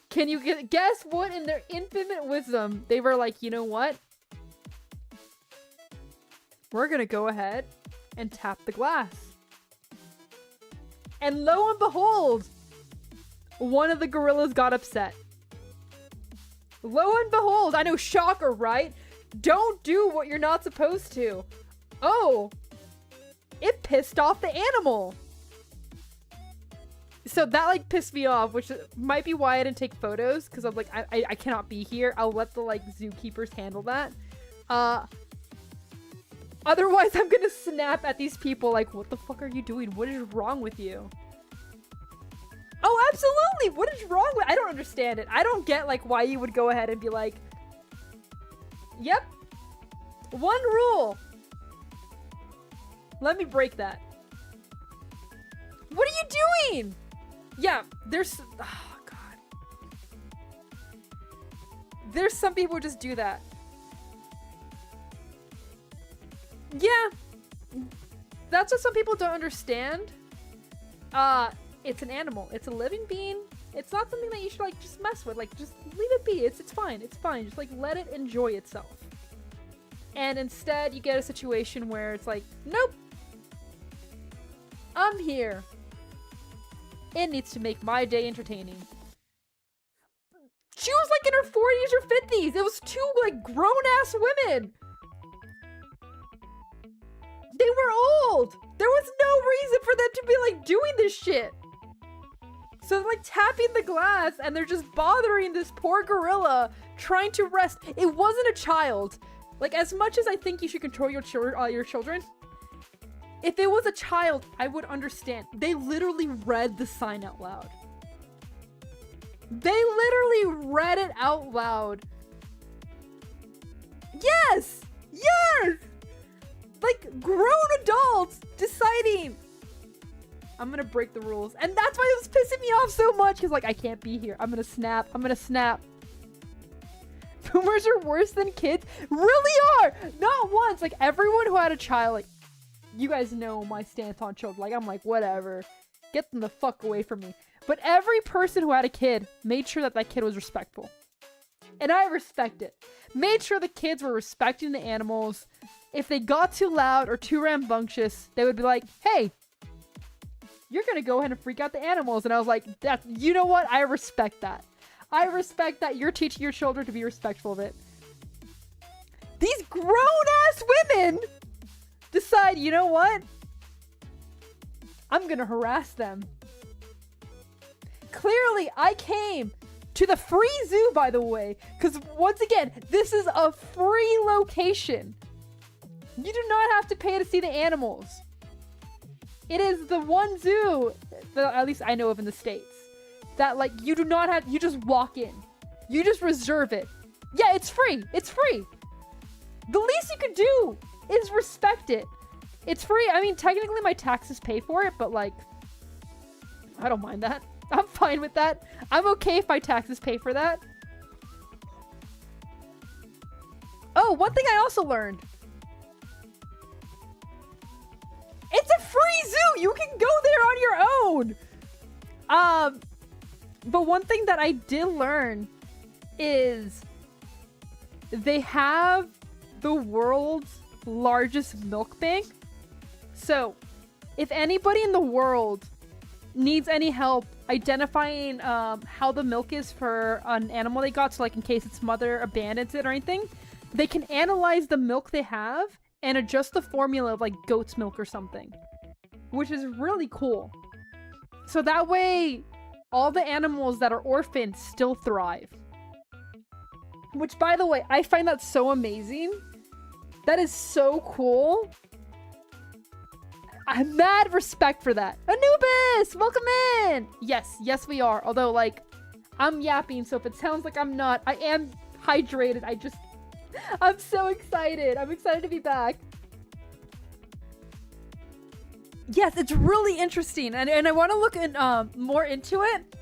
Can you guess what, in their infinite wisdom, they were like, you know what? We're gonna go ahead and tap the glass. And lo and behold, one of the gorillas got upset. Lo and behold, I know, shocker, right? Don't do what you're not supposed to. Oh, it pissed off the animal. So that, like, pissed me off, which might be why I didn't take photos, because I'm like, I cannot be here. I'll let the, like, zookeepers handle that. Otherwise, I'm gonna snap at these people like, what the fuck are you doing? What is wrong with you? Oh, absolutely! What is wrong with— I don't understand it. I don't get, like, why you would go ahead and be like, yep, one rule. Let me break that. What are you doing? Yeah, there's— oh, God. There's some people who just do that. Yeah, that's what some people don't understand. It's an animal. It's a living being. It's not something that you should, like, just mess with. Like, just leave it be. It's fine. It's fine. Just, like, let it enjoy itself. And instead, you get a situation where it's like, nope, I'm here. It needs to make my day entertaining. She was, like, in her 40s or 50s. It was two, like, grown-ass women. They were old. There was no reason for them to be, like, doing this shit. So they're, like, tapping the glass, and they're just bothering this poor gorilla trying to rest. It wasn't a child. Like, as much as I think you should control your children, if it was a child, I would understand. They literally read the sign out loud. They literally read it out loud. Yes! Yes! Like, grown adults deciding, I'm gonna break the rules. And that's why it was pissing me off so much, because, like, I can't be here. I'm gonna snap. I'm gonna snap. Boomers are worse than kids? Really are! Not once. Like, everyone who had a child, like, you guys know my stance on children. Like, I'm like, whatever. Get them the fuck away from me. But every person who had a kid made sure that that kid was respectful. And I respect it. Made sure the kids were respecting the animals. If they got too loud or too rambunctious, they would be like, hey, you're gonna go ahead and freak out the animals. And I was like, you know what? I respect that. I respect that you're teaching your children to be respectful of it. These grown-ass women decide, you know what? I'm gonna harass them. Clearly, I came to the free zoo, by the way, because once again, this is a free location. You do not have to pay to see the animals. It is the one zoo that at least I know of in the States that, like, you do not have— you just walk in. You just reserve it. Yeah, it's free. It's free. The least you could do is respect it. It's free. I mean, technically my taxes pay for it, but, like, I don't mind that. I'm fine with that. I'm okay if my taxes pay for that. Oh, one thing I also learned. It's a free zoo! You can go there on your own! But one thing that I did learn is they have the world's largest milk bank. So, if anybody in the world needs any help identifying how the milk is for an animal they got, so, like, in case its mother abandons it or anything, they can analyze the milk they have and adjust the formula of, like, goat's milk or something, which is really cool. So that way, all the animals that are orphaned still thrive. Which, by the way, I find that so amazing. That is so cool. I'm mad respect for that. Anubis, welcome in. Yes, we are. Although, like, I'm yapping, so if it sounds like I'm not, I am hydrated. I'm so excited. I'm excited to be back. Yes, it's really interesting, and I want to look in, more into it.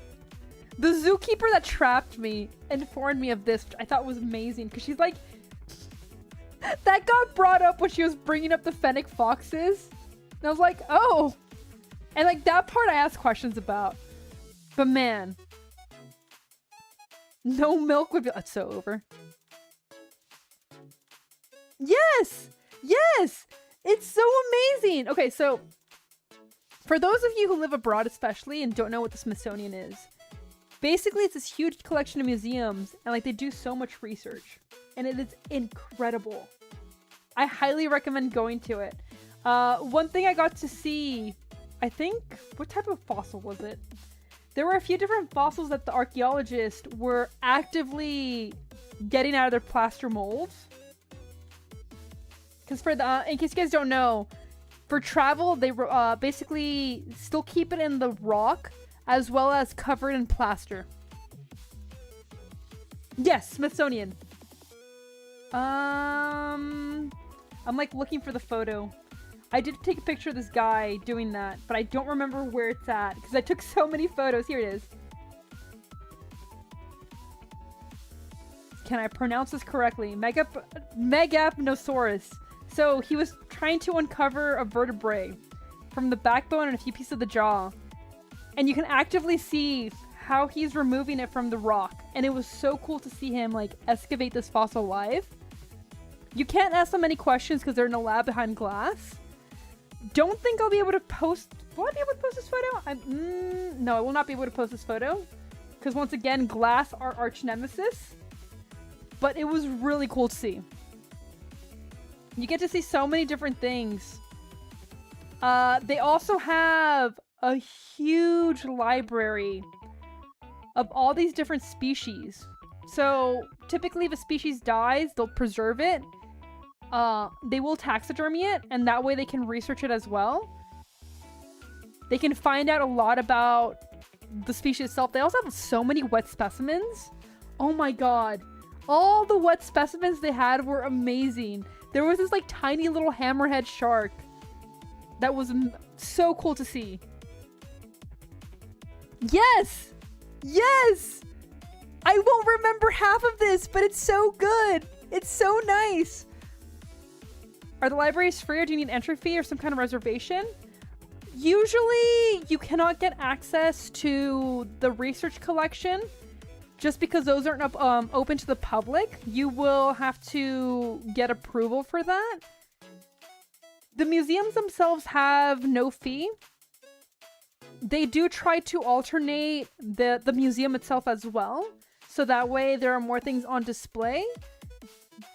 The zookeeper that trapped me informed me of this, which I thought was amazing, because she's like, that got brought up when she was bringing up the fennec foxes. And I was like, oh. And like that part I asked questions about. But man. No milk would be... It's so over. Yes! Yes! It's so amazing! Okay, so... For those of you who live abroad especially and don't know what the Smithsonian is, basically it's this huge collection of museums and like they do so much research. And it is incredible. I highly recommend going to it. One thing I got to see, I think, what type of fossil was it? There were a few different fossils that the archaeologists were actively getting out of their plaster molds. Because for the, in case you guys don't know, for travel, they basically still keep it in the rock as well as covered in plaster. Yes, Smithsonian. I'm like looking for the photo. I did take a picture of this guy doing that, but I don't remember where it's at because I took so many photos. Here it is. Can I pronounce this correctly? Megapnosaurus. So he was trying to uncover a vertebrae from the backbone and a few pieces of the jaw. And you can actively see how he's removing it from the rock. And it was so cool to see him like excavate this fossil live. You can't ask them any questions because they're in a lab behind glass. Don't think I'll be able to post... Will I be able to post this photo? No, I will not be able to post this photo. Because once again, glass are arch nemesis. But it was really cool to see. You get to see so many different things. They also have a huge library of all these different species. So typically if a species dies, they'll preserve it. They will taxidermy it, and that way they can research it as well. They can find out a lot about the species itself. They also have so many wet specimens. Oh my god. All the wet specimens they had were amazing. There was this like tiny little hammerhead shark that was so cool to see. Yes! Yes! I won't remember half of this, but it's so good. It's so nice. Are the libraries free or do you need entry fee or some kind of reservation? Usually you cannot get access to the research collection just because those aren't open to the public. You will have to get approval for that. The museums themselves have no fee. They do try to alternate the museum itself as well. So that way there are more things on display.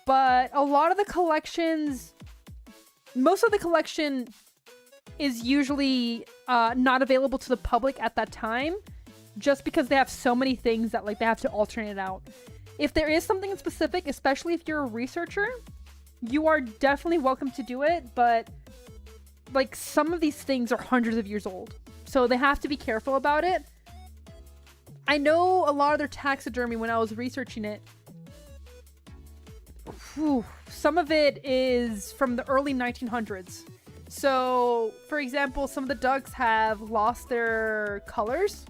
But a lot of the collections... Most of the collection is usually not available to the public at that time, just because they have so many things that like they have to alternate it out. If there is something in specific, especially if you're a researcher, you are definitely welcome to do it, but like some of these things are hundreds of years old, so they have to be careful about it. I know a lot of their taxidermy when I was researching it. Whew, some of it is from the early 1900s. So, for example, some of the ducks have lost their colors.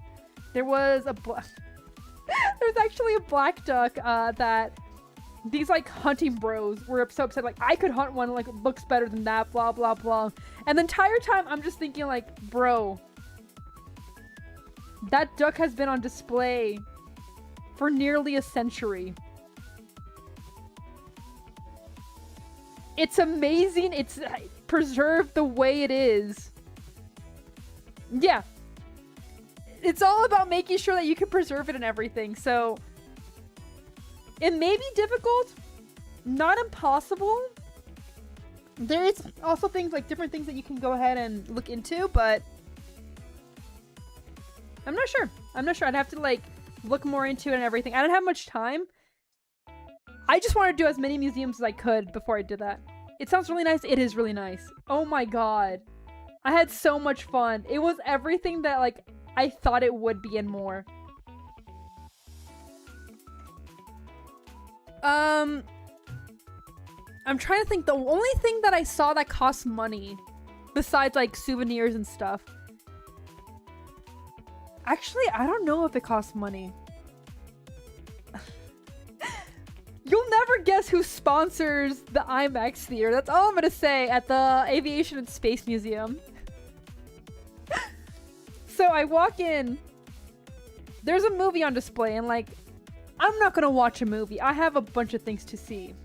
There was a there's actually a black duck that these like hunting bros were so upset. Like, I could hunt one, like, it looks better than that, blah, blah, blah. And the entire time I'm just thinking like, bro, that duck has been on display for nearly a century. It's amazing. It's preserved the way it is. Yeah. It's all about making sure that you can preserve it and everything. So it may be difficult, not impossible. There is also things like different things that you can go ahead and look into, but I'm not sure. I'm not sure. I'd have to like look more into it and everything. I don't have much time. I just wanted to do as many museums as I could before I did that. It sounds really nice. It is really nice. Oh my god. I had so much fun. It was everything that like I thought it would be and more. I'm trying to think. The only thing that I saw that cost money, besides like souvenirs and stuff. Actually, I don't know if it costs money. You'll never guess who sponsors the IMAX theater. That's all I'm gonna say at the Aviation and Space Museum. So I walk in. There's a movie on display, and like, I'm not gonna watch a movie. I have a bunch of things to see.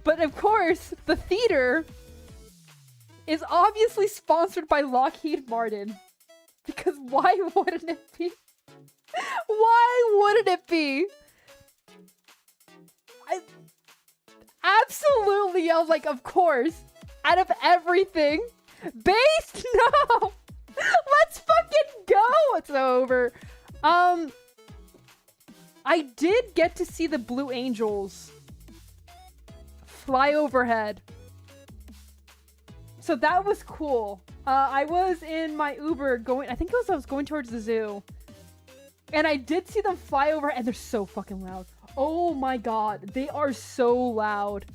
But of course, the theater is obviously sponsored by Lockheed Martin. Because why wouldn't it be? Why wouldn't it be? Absolutely, I was like, of course. Out of everything. Base? No! Let's fucking go! It's over. I did get to see the Blue Angels fly overhead. So that was cool. I was in my Uber going, I think it was, I was going towards the zoo. And I did see them fly over, and they're so fucking loud. Oh my god, they are so loud.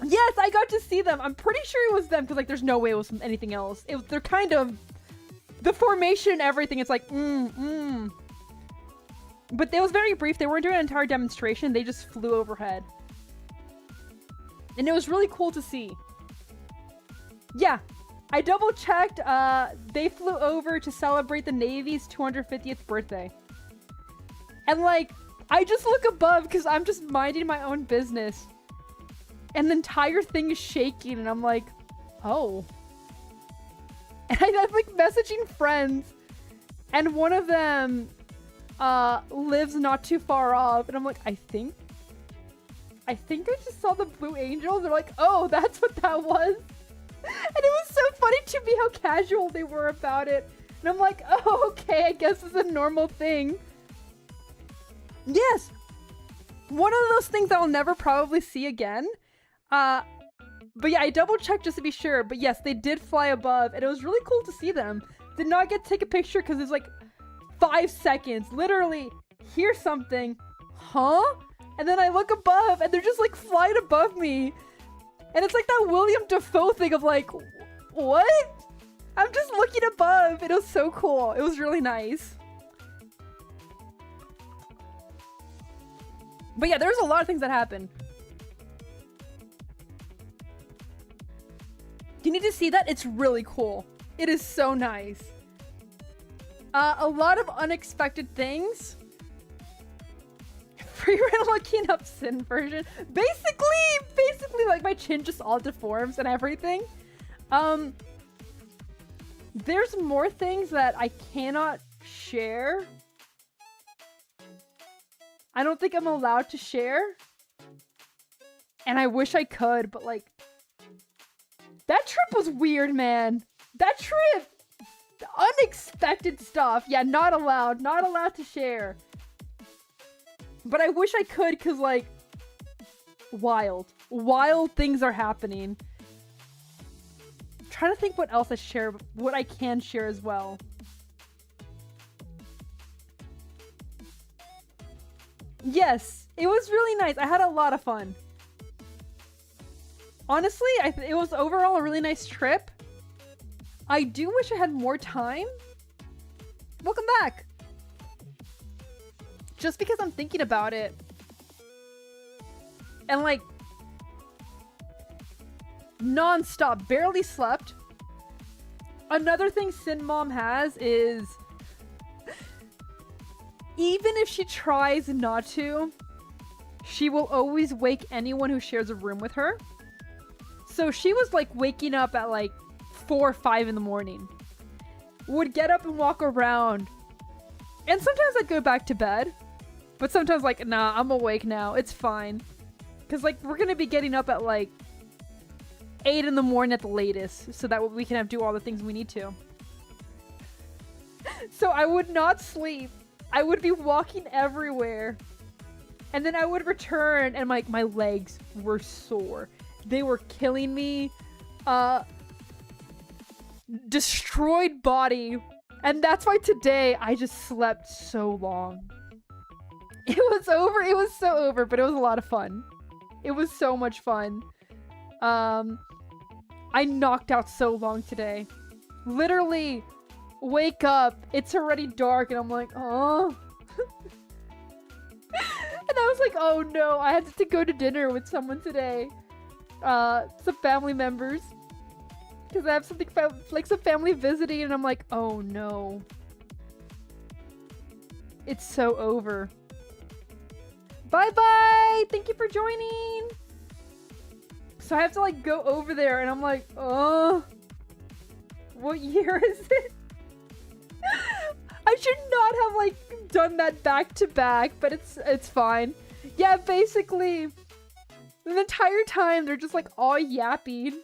Yes, I got to see them. I'm pretty sure it was them, because like there's no way it was anything else. They're kind of, the formation, everything, it's like, But it was very brief. They weren't doing an entire demonstration. They just flew overhead. And it was really cool to see. Yeah, I double checked. They flew over to celebrate the Navy's 250th birthday. And like, I just look above because I'm just minding my own business. And the entire thing is shaking, and I'm like, oh. And I'm like messaging friends, and one of them lives not too far off, and I'm like, I think I just saw the Blue Angels. They're like, oh, that's what that was. And it was so funny to me how casual they were about it. And I'm like, oh, okay, I guess it's a normal thing. Yes. One of those things I'll never probably see again. But yeah, I double checked just to be sure. But yes, they did fly above, and it was really cool to see them. Did not get to take a picture because it's like 5 seconds. Literally, hear something. Huh? And then I look above, and they're just like flying above me. And it's like that William Dafoe thing of like, what? I'm just looking above. It was so cool. It was really nice. But yeah, there's a lot of things that happened. You need to see that. It's really cool. It is so nice. A lot of unexpected things. Pre-run looking up Sin version. Basically, like my chin just all deforms and everything. There's more things that I cannot share. I don't think I'm allowed to share. And I wish I could, but like, that trip was weird, man. That trip, unexpected stuff. Yeah, not allowed to share. But I wish I could, because like, wild things are happening. I'm trying to think what else I share, what I can share as well. Yes, it was really nice. I had a lot of fun. Honestly, it was overall a really nice trip. I do wish I had more time. Welcome back. Just because I'm thinking about it. And like, non-stop, barely slept. Another thing Sin Mom has is, even if she tries not to, she will always wake anyone who shares a room with her. So she was like waking up at like 4 or 5 in the morning. Would get up and walk around. And sometimes I'd go back to bed. But sometimes like, nah, I'm awake now. It's fine. Because like, we're going to be getting up at like 8 in the morning at the latest. So that we can do all the things we need to. So I would not sleep. I would be walking everywhere. And then I would return and like my legs were sore. They were killing me. destroyed body. And that's why today I just slept so long. It was over. It was so over, but it was a lot of fun. It was so much fun. I knocked out so long today. Literally, wake up. It's already dark, and I'm like, oh. And I was like, oh no, I had to go to dinner with someone today. Some family members. Because I have something like some family visiting, and I'm like, oh no. It's so over. Bye-bye! Thank you for joining! So I have to like go over there, and I'm like, oh. What year is it? I should not have like done that back to back, but it's fine. Yeah, basically, the entire time they're just like all yapping.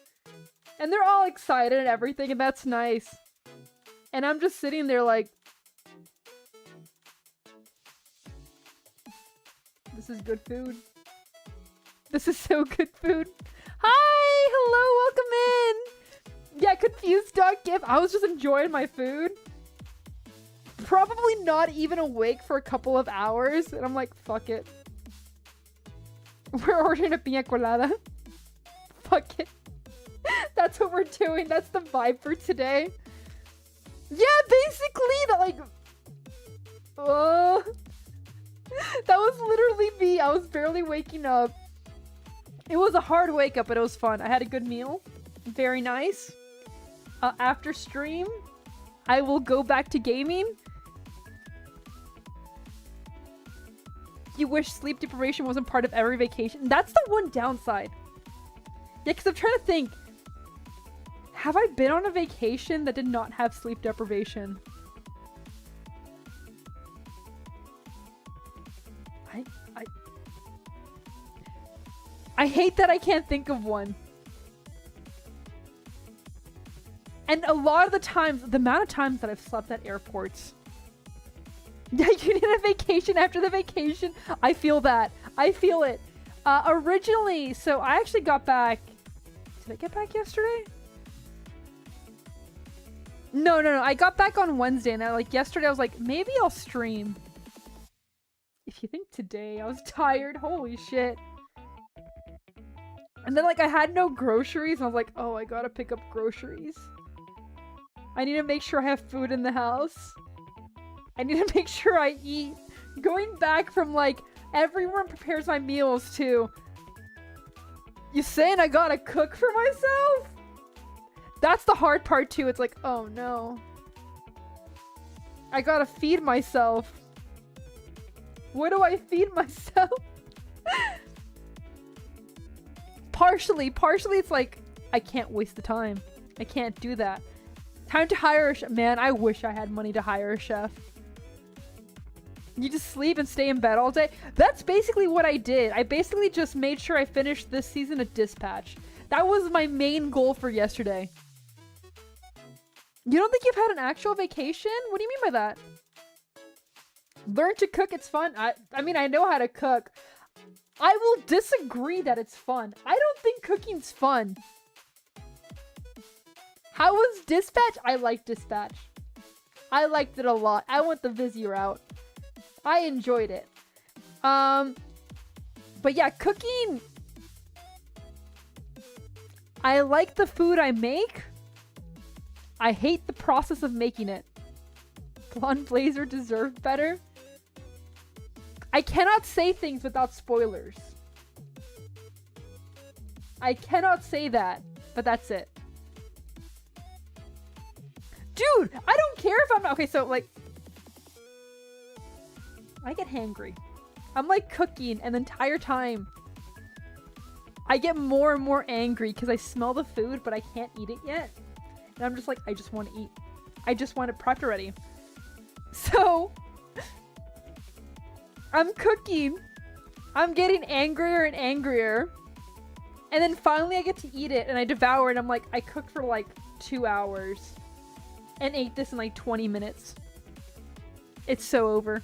And they're all excited and everything, and that's nice. And I'm just sitting there like, this is good food. This is so good food. Hi! Hello, welcome in! Yeah, confused dog gif. I was just enjoying my food. Probably not even awake for a couple of hours. And I'm like, fuck it. We're ordering a piña colada. Fuck it. That's what we're doing. That's the vibe for today. Yeah, basically, that like... that was literally me. I was barely waking up. It was a hard wake up, but it was fun. I had a good meal. Very nice. After stream, I will go back to gaming. You wish sleep deprivation wasn't part of every vacation. That's the one downside. Yeah, because I'm trying to think. Have I been on a vacation that did not have sleep deprivation? I hate that I can't think of one. And a lot of the times, the amount of times that I've slept at airports. Yeah, you need a vacation after the vacation. I feel that. I feel it. Originally, so I actually got back. Did I get back yesterday? No. I got back on Wednesday, and yesterday I was like, maybe I'll stream. If you think today, I was tired. Holy shit. And then I had no groceries, and I was like, oh, I gotta pick up groceries. I need to make sure I have food in the house. I need to make sure I eat. Going back from everyone prepares my meals to, you saying I gotta cook for myself? That's the hard part too. It's like, oh no. I gotta feed myself. What do I feed myself? Partially it's like, I can't waste the time. I can't do that. Time to hire a chef. Man, I wish I had money to hire a chef. You just sleep and stay in bed all day? That's basically what I did. I basically just made sure I finished this season of Dispatch. That was my main goal for yesterday. You don't think you've had an actual vacation? What do you mean by that? Learn to cook, it's fun. I mean, I know how to cook. I will disagree that it's fun. I don't think cooking's fun. How was Dispatch? I liked Dispatch. I liked it a lot. I went the Vizzy route. I enjoyed it. But yeah, cooking. I like the food I make. I hate the process of making it. Blonde Blazer deserved better. I cannot say things without spoilers. I cannot say that, but that's it. Dude, I don't care if I'm not... Okay, so I get hangry. I'm cooking, and the entire time I get more and more angry because I smell the food, but I can't eat it yet. And I'm just like, I just want to eat. I just want it prepped already. So I'm cooking. I'm getting angrier and angrier. And then finally I get to eat it and I devour it. And I'm like, I cooked for 2 hours and ate this in 20 minutes. It's so over.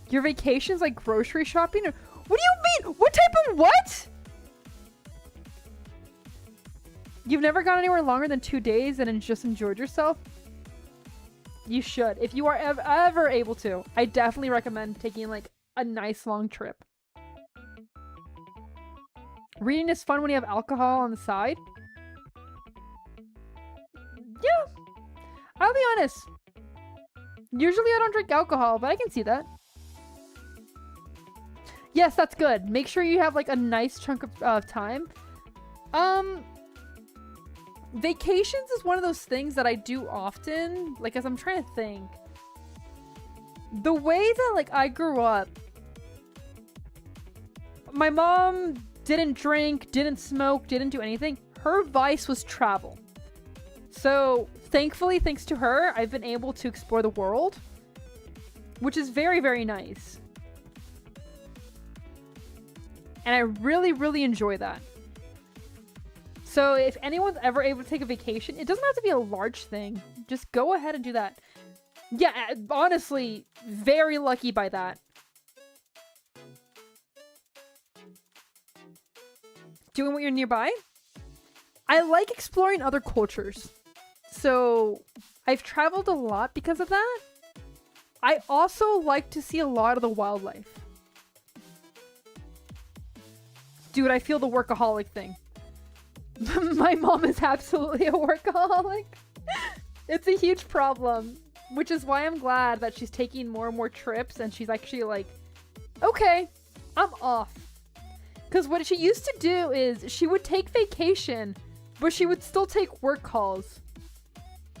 Your vacation's like grocery shopping? What do you What type of what? You've never gone anywhere longer than 2 days and just enjoyed yourself? You should. If you are ever able to, I definitely recommend taking like a nice long trip. Reading is fun when you have alcohol on the side. Yeah. I'll be honest. Usually I don't drink alcohol, but I can see that. Yes, that's good. Make sure you have like a nice chunk of time. Vacations is one of those things that I do often. Like, as I'm trying to think. The way that like I grew up, my mom didn't drink, didn't smoke, didn't do anything. Her vice was travel. So thankfully, thanks to her, I've been able to explore the world, which is very, very nice. And I really, really enjoy that. So if anyone's ever able to take a vacation, it doesn't have to be a large thing. Just go ahead and do that. Yeah, honestly, very lucky by that. Doing what you're nearby? I like exploring other cultures. So I've traveled a lot because of that. I also like to see a lot of the wildlife. Dude, I feel the workaholic thing. My mom is absolutely a workaholic. It's a huge problem, which is why I'm glad that she's taking more and more trips and she's actually like, okay, I'm off. Because what she used to do is she would take vacation, but she would still take work calls.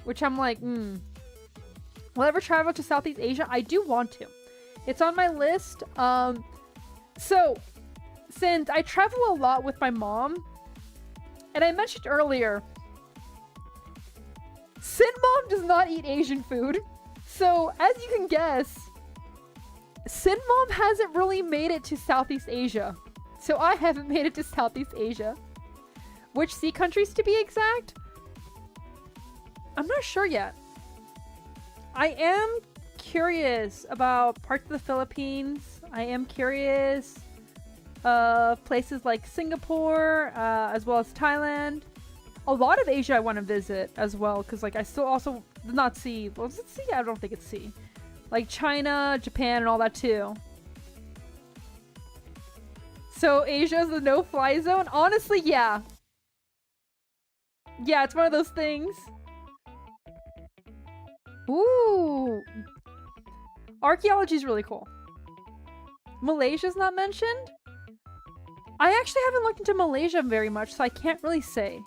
Which I'm like, Will I ever travel to Southeast Asia? I do want to. It's on my list. So, since I travel a lot with my mom, and I mentioned earlier, Sin Mom does not eat Asian food. So, as you can guess, Sin Mom hasn't really made it to Southeast Asia. So I haven't made it to Southeast Asia. Which sea countries to be exact? I'm not sure yet. I am curious about parts of the Philippines. I am curious places like Singapore, as well as Thailand. A lot of Asia I want to visit as well, because like I still also not see. Well, is it sea? I don't think it's sea. Like China, Japan, and all that too. So Asia is the no-fly zone? Honestly, yeah. Yeah, it's one of those things. Ooh. Archaeology is really cool. Malaysia's not mentioned? I actually haven't looked into Malaysia very much, so I can't really say.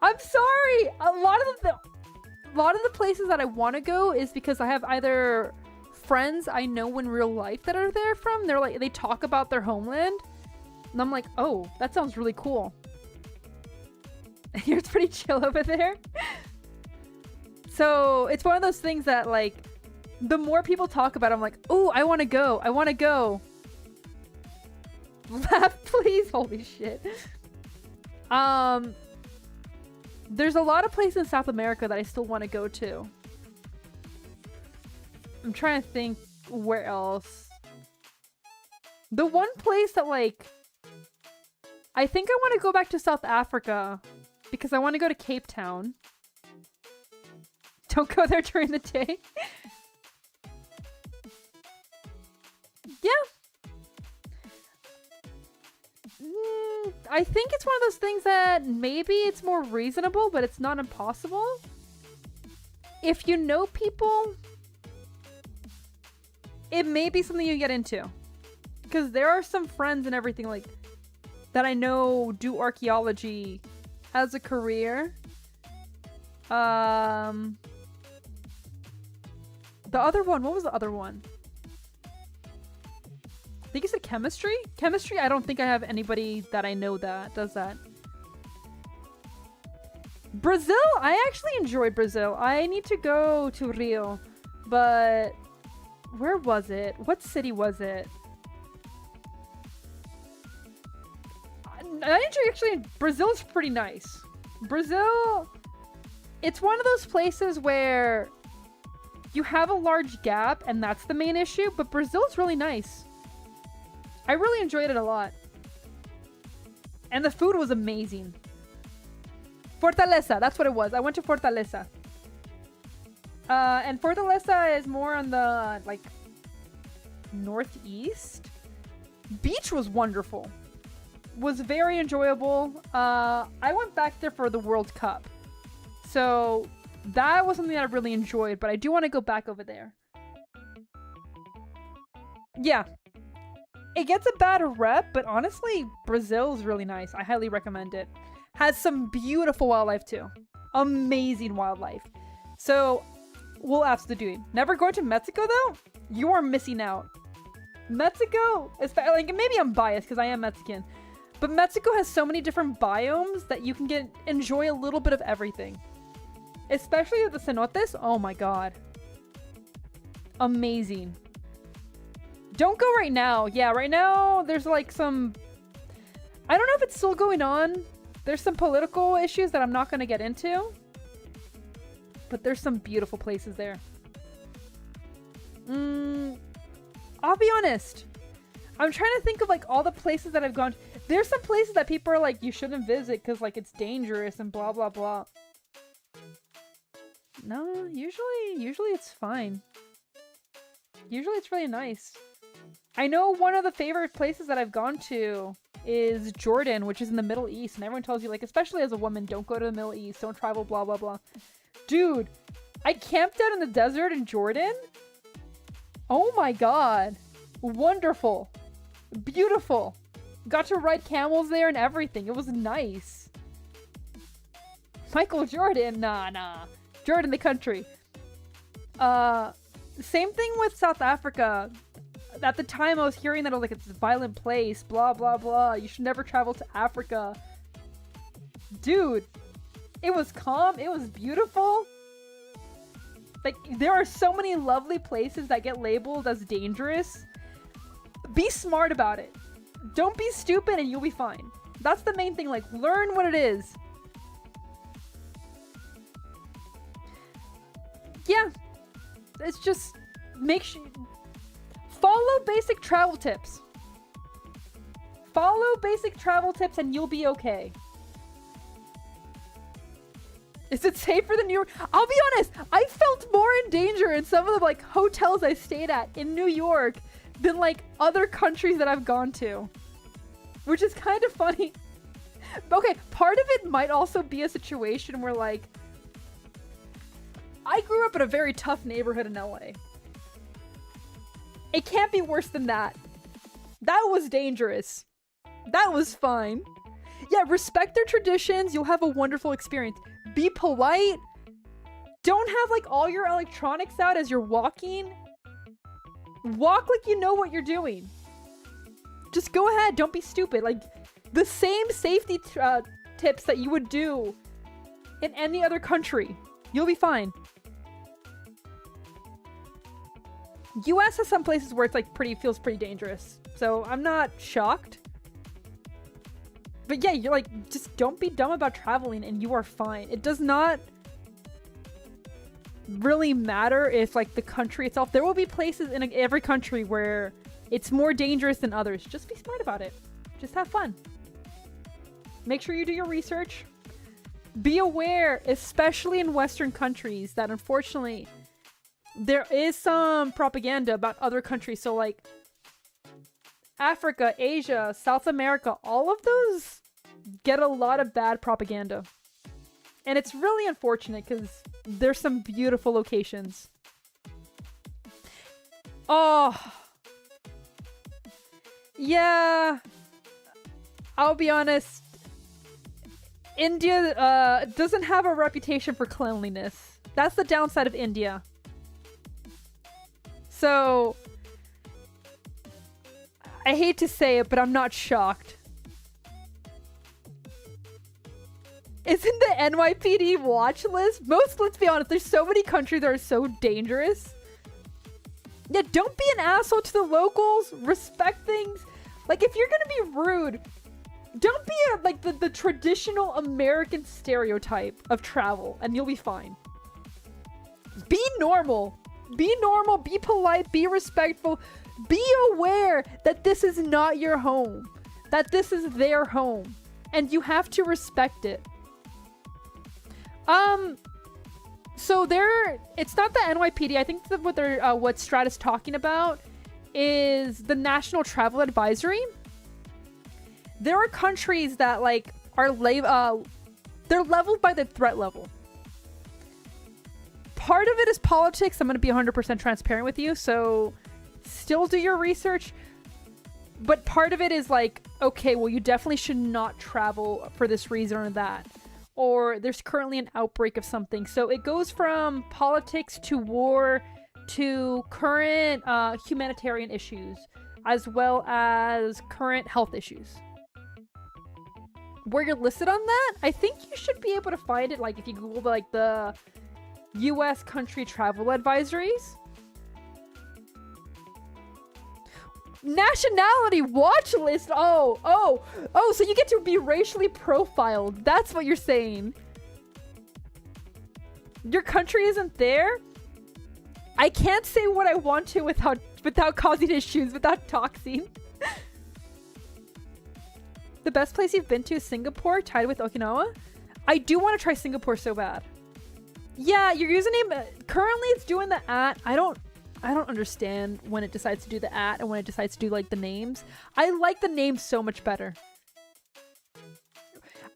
I'm sorry! A lot of the places that I want to go is because I have either friends I know in real life that are there from. They're like, they talk about their homeland. And I'm like, oh, that sounds really cool. It's pretty chill over there. So it's one of those things that like, the more people talk about it, I'm like, oh, I want to go. I want to go. Laugh, please. Holy shit. There's a lot of places in South America that I still want to go to. I'm trying to think where else. The one place that like, I think I want to go back to South Africa because I want to go to Cape Town. Don't go there during the day. Yeah. I think it's one of those things that maybe it's more reasonable, but it's not impossible. If you know people, it may be something you get into. Because there are some friends and everything like that I know do archaeology as a career. The other one, what was the other one? I think it's a chemistry? Chemistry, I don't think I have anybody that I know that does that. Brazil? I actually enjoyed Brazil. I need to go to Rio. But where was it? What city was it? Actually, Brazil is pretty nice. Brazil, it's one of those places where you have a large gap and that's the main issue, but Brazil is really nice. I really enjoyed it a lot. And the food was amazing. Fortaleza, that's what it was. I went to Fortaleza. And Fortaleza is more on the, like, northeast. Beach was wonderful. Was very enjoyable. I went back there for the World Cup. So that was something that I really enjoyed, but I do want to go back over there. Yeah. It gets a bad rep, but honestly, Brazil is really nice. I highly recommend it. Has some beautiful wildlife too. Amazing wildlife. So we'll absolutely do it. Never going to Mexico though? You are missing out. Mexico is like, maybe I'm biased because I am Mexican, but Mexico has so many different biomes that you can enjoy a little bit of everything. Especially with the cenotes. Oh my god. Amazing. Don't go right now. Yeah, right now there's like some... I don't know if it's still going on. There's some political issues that I'm not going to get into. But there's some beautiful places there. I'll be honest. I'm trying to think of like all the places that I've gone to. There's some places that people are like, you shouldn't visit because like it's dangerous and blah blah blah. No, usually it's fine. Usually it's really nice. I know one of the favorite places that I've gone to is Jordan, which is in the Middle East. And everyone tells you, like, especially as a woman, don't go to the Middle East. Don't travel, blah, blah, blah. Dude, I camped out in the desert in Jordan. Oh my god. Wonderful. Beautiful. Got to ride camels there and everything. It was nice. Michael Jordan? Nah. Jordan, the country. Same thing with South Africa. At the time, I was hearing that it was like, it's a violent place, blah, blah, blah. You should never travel to Africa. Dude, it was calm. It was beautiful. Like, there are so many lovely places that get labeled as dangerous. Be smart about it. Don't be stupid and you'll be fine. That's the main thing. Like, learn what it is. Yeah. It's just, make sure... Follow basic travel tips. Follow basic travel tips and you'll be okay. Is it safer than New York? I'll be honest, I felt more in danger in some of the like hotels I stayed at in New York than like other countries that I've gone to. Which is kind of funny. Okay, part of it might also be a situation where like I grew up in a very tough neighborhood in LA. It can't be worse than that. That was dangerous. That was fine. Yeah, respect their traditions. You'll have a wonderful experience. Be polite. Don't have like all your electronics out as you're walking. Walk like you know what you're doing. Just go ahead. Don't be stupid. Like the same safety tips that you would do in any other country. You'll be fine. US has some places where it's like feels pretty dangerous. So I'm not shocked. But yeah, you're like, just don't be dumb about traveling and you are fine. It does not really matter if like the country itself, there will be places in every country where it's more dangerous than others. Just be smart about it. Just have fun. Make sure you do your research. Be aware, especially in Western countries, that unfortunately there is some propaganda about other countries. So like Africa, Asia, South America, all of those get a lot of bad propaganda. And it's really unfortunate because there's some beautiful locations. Oh. Yeah. I'll be honest. India doesn't have a reputation for cleanliness. That's the downside of India. So, I hate to say it, but I'm not shocked. Isn't the NYPD watch list? Let's be honest, there's so many countries that are so dangerous. Yeah, don't be an asshole to the locals. Respect things. Like, if you're gonna be rude, don't be like the traditional American stereotype of travel, and you'll be fine. Be normal. Be normal, be polite, be respectful. Be aware that this is not your home, that this is their home, and you have to respect it. So it's not the NYPD. I think that what Strata's talking about is the National Travel Advisory. There are countries that like are they're leveled by the threat level. Part of it is politics. I'm going to be 100% transparent with you, so still do your research. But part of it is like, okay, well, you definitely should not travel for this reason or that. Or there's currently an outbreak of something. So it goes from politics to war to current humanitarian issues, as well as current health issues. Where you're listed on that, I think you should be able to find it, like if you Google like the US country travel advisories. Nationality watch list. Oh, so you get to be racially profiled. That's what you're saying. Your country isn't there? I can't say what I want to without causing issues, without doxing. The best place you've been to is Singapore, tied with Okinawa. I do want to try Singapore so bad. Yeah, your username currently it's doing the @ I don't understand when it decides to do the @ and when it decides to do like the names. I like the names so much better.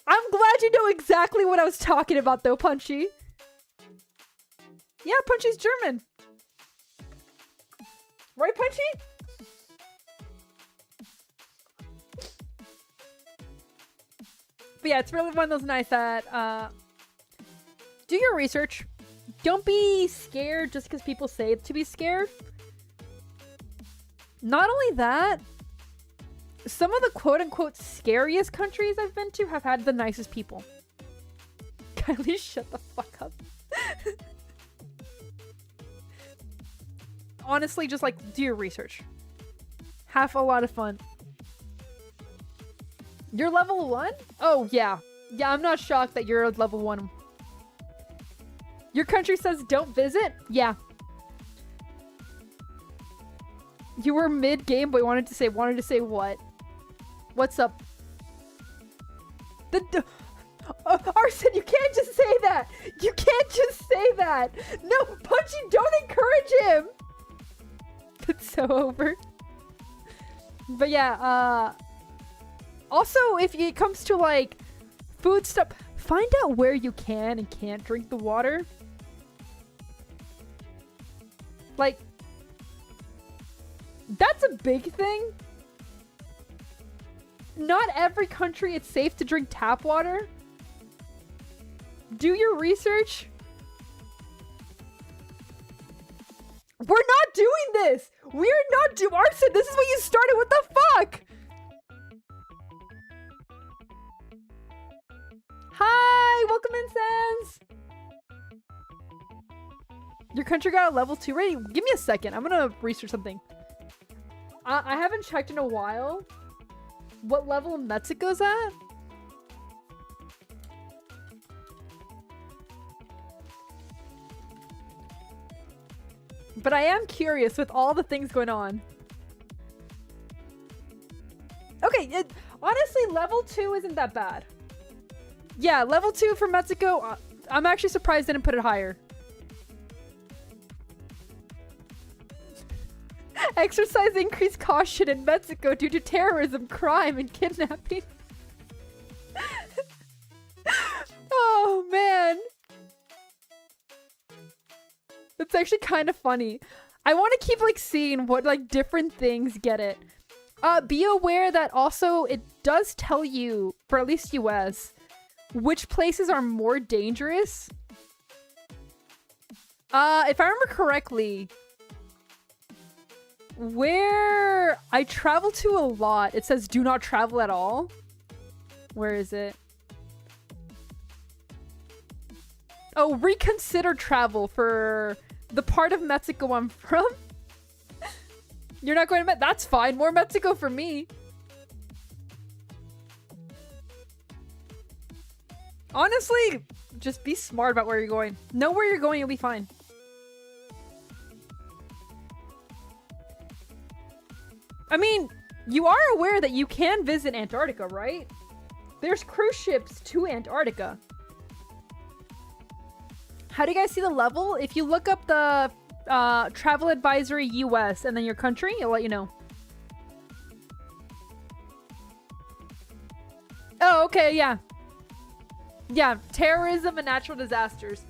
I'm glad you know exactly what I was talking about though, Punchy. Yeah, Punchy's German. Right, Punchy? But yeah, it's really one of those nice that do your research. Don't be scared just because people say to be scared. Not only that, some of the quote-unquote scariest countries I've been to have had the nicest people. Kylie, shut the fuck up. Honestly, just like do your research. Have a lot of fun. You're level 1? Oh, yeah. Yeah, I'm not shocked that you're level 1. Your country says don't visit? Yeah. You were mid-game, but wanted to say what? What's up? Arson, you can't just say that! You can't just say that! No, Punchy, don't encourage him! It's so over. But yeah, also, if it comes to like food stuff, find out where you can and can't drink the water. Like, that's a big thing. Not every country it's safe to drink tap water. Do your research. We're not doing this. We're not doing Arson. This is what you started. What the fuck? Hi, welcome in, Sans. Your country got a level 2 rating. Give me a second. I'm gonna research something. I haven't checked in a while. What level Mexico's at? But I am curious with all the things going on. Okay, honestly, level 2 isn't that bad. Yeah, level 2 for Mexico. I'm actually surprised they didn't put it higher. Exercise increased caution in Mexico due to terrorism, crime, and kidnapping. Oh, man. It's actually kind of funny. I want to keep like seeing what like different things get it. Be aware that also it does tell you, for at least US, which places are more dangerous. If I remember correctly, where I travel to a lot, it says do not travel at all. Where is it? Oh, reconsider travel for the part of Mexico I'm from. You're not going to Mexico? That's fine. More Mexico for me. Honestly, just be smart about where you're going. Know where you're going, you'll be fine. I mean, you are aware that you can visit Antarctica, right? There's cruise ships to Antarctica. How do you guys see the level? If you look up the travel advisory US and then your country, it'll let you know. Oh, okay, yeah. Yeah, terrorism and natural disasters.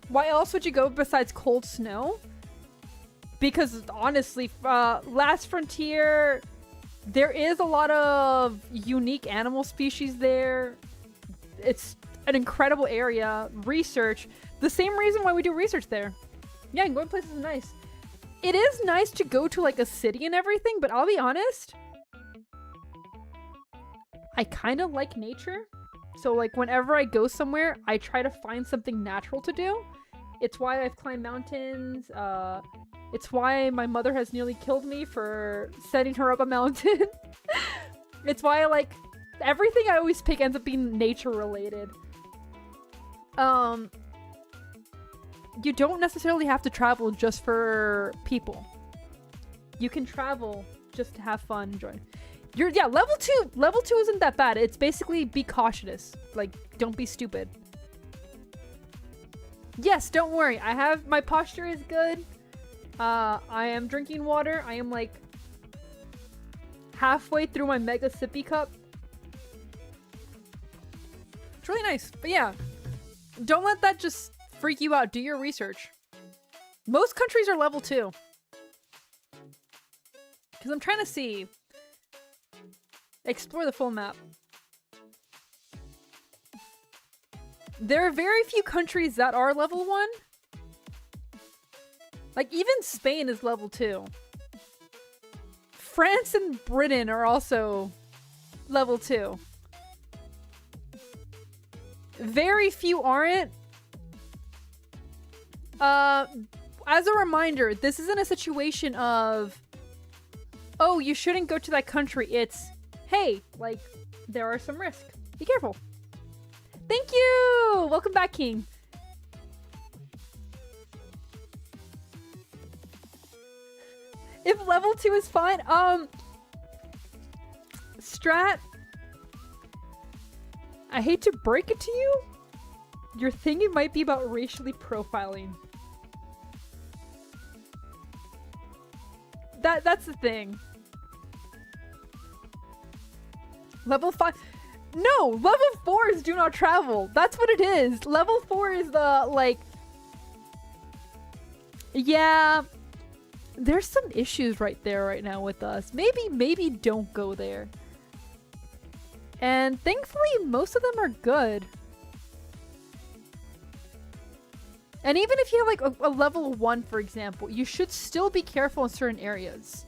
Why else would you go besides cold snow? Because honestly, Last Frontier, there is a lot of unique animal species there. It's an incredible area. Research. The same reason why we do research there. Yeah, going places is nice. It is nice to go to like a city and everything, but I'll be honest, I kind of like nature. So like whenever I go somewhere, I try to find something natural to do. It's why I've climbed mountains. It's why my mother has nearly killed me for setting her up a mountain. It's why I like everything I always pick ends up being nature related. You don't necessarily have to travel just for people. You can travel just to have fun, enjoy. Yeah, level 2. Level 2 isn't that bad. It's basically be cautious. Like, don't be stupid. Yes, don't worry. My posture is good. I am drinking water. I am like halfway through my mega sippy cup. It's really nice. But yeah, don't let that just freak you out. Do your research. Most countries are level 2. Because I'm trying to see. Explore the full map. There are very few countries that are level 1. Like, even Spain is level 2. France and Britain are also level 2. Very few aren't. As a reminder, this isn't a situation of, oh, you shouldn't go to that country. It's, hey, like, there are some risks. Be careful. Thank you! Welcome back, King. If level 2 is fine, Strat, I hate to break it to you, your thinking might be about racially profiling. That's the thing. Level 5. No, level 4 is do not travel. That's what it is. Level 4 is the, like, yeah, there's some issues right there right now with us. Maybe don't go there. And thankfully, most of them are good. And even if you have like a level 1, for example, you should still be careful in certain areas.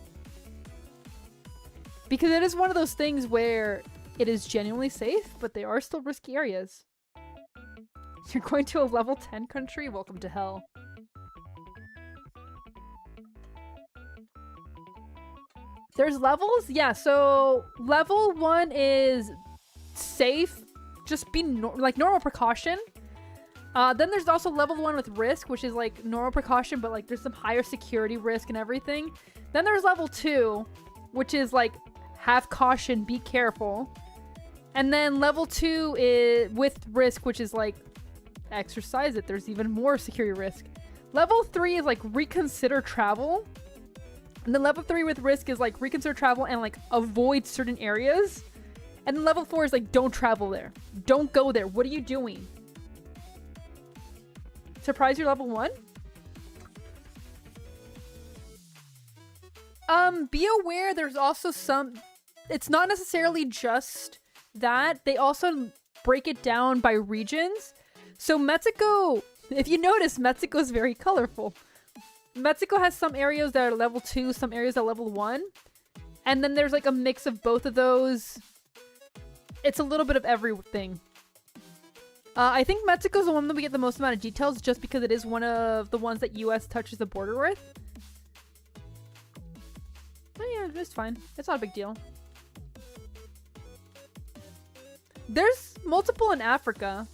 Because it is one of those things where it is genuinely safe, but they are still risky areas. You're going to a level 10 country? Welcome to hell. There's levels? Yeah, so level 1 is safe. Just be like normal precaution. Then there's also level 1 with risk, which is like normal precaution, but like there's some higher security risk and everything. Then there's level 2, which is like have caution, be careful. And then level 2 is with risk, which is like exercise it. There's even more security risk. Level 3 is like reconsider travel. And then level 3 with risk is like reconsider travel and like avoid certain areas. And then level 4 is like don't travel there. Don't go there. What are you doing? Surprise, you're level 1? Be aware there's also some... It's not necessarily just that. They also break it down by regions. So Mexico... If you notice, Mexico is very colorful. Mexico has some areas that are level 2, some areas that are level 1. And then there's like a mix of both of those. It's a little bit of everything. I think Mexico's the one that we get the most amount of details just because it is one of the ones that US touches the border with. But yeah, it's fine. It's not a big deal. There's multiple in Africa.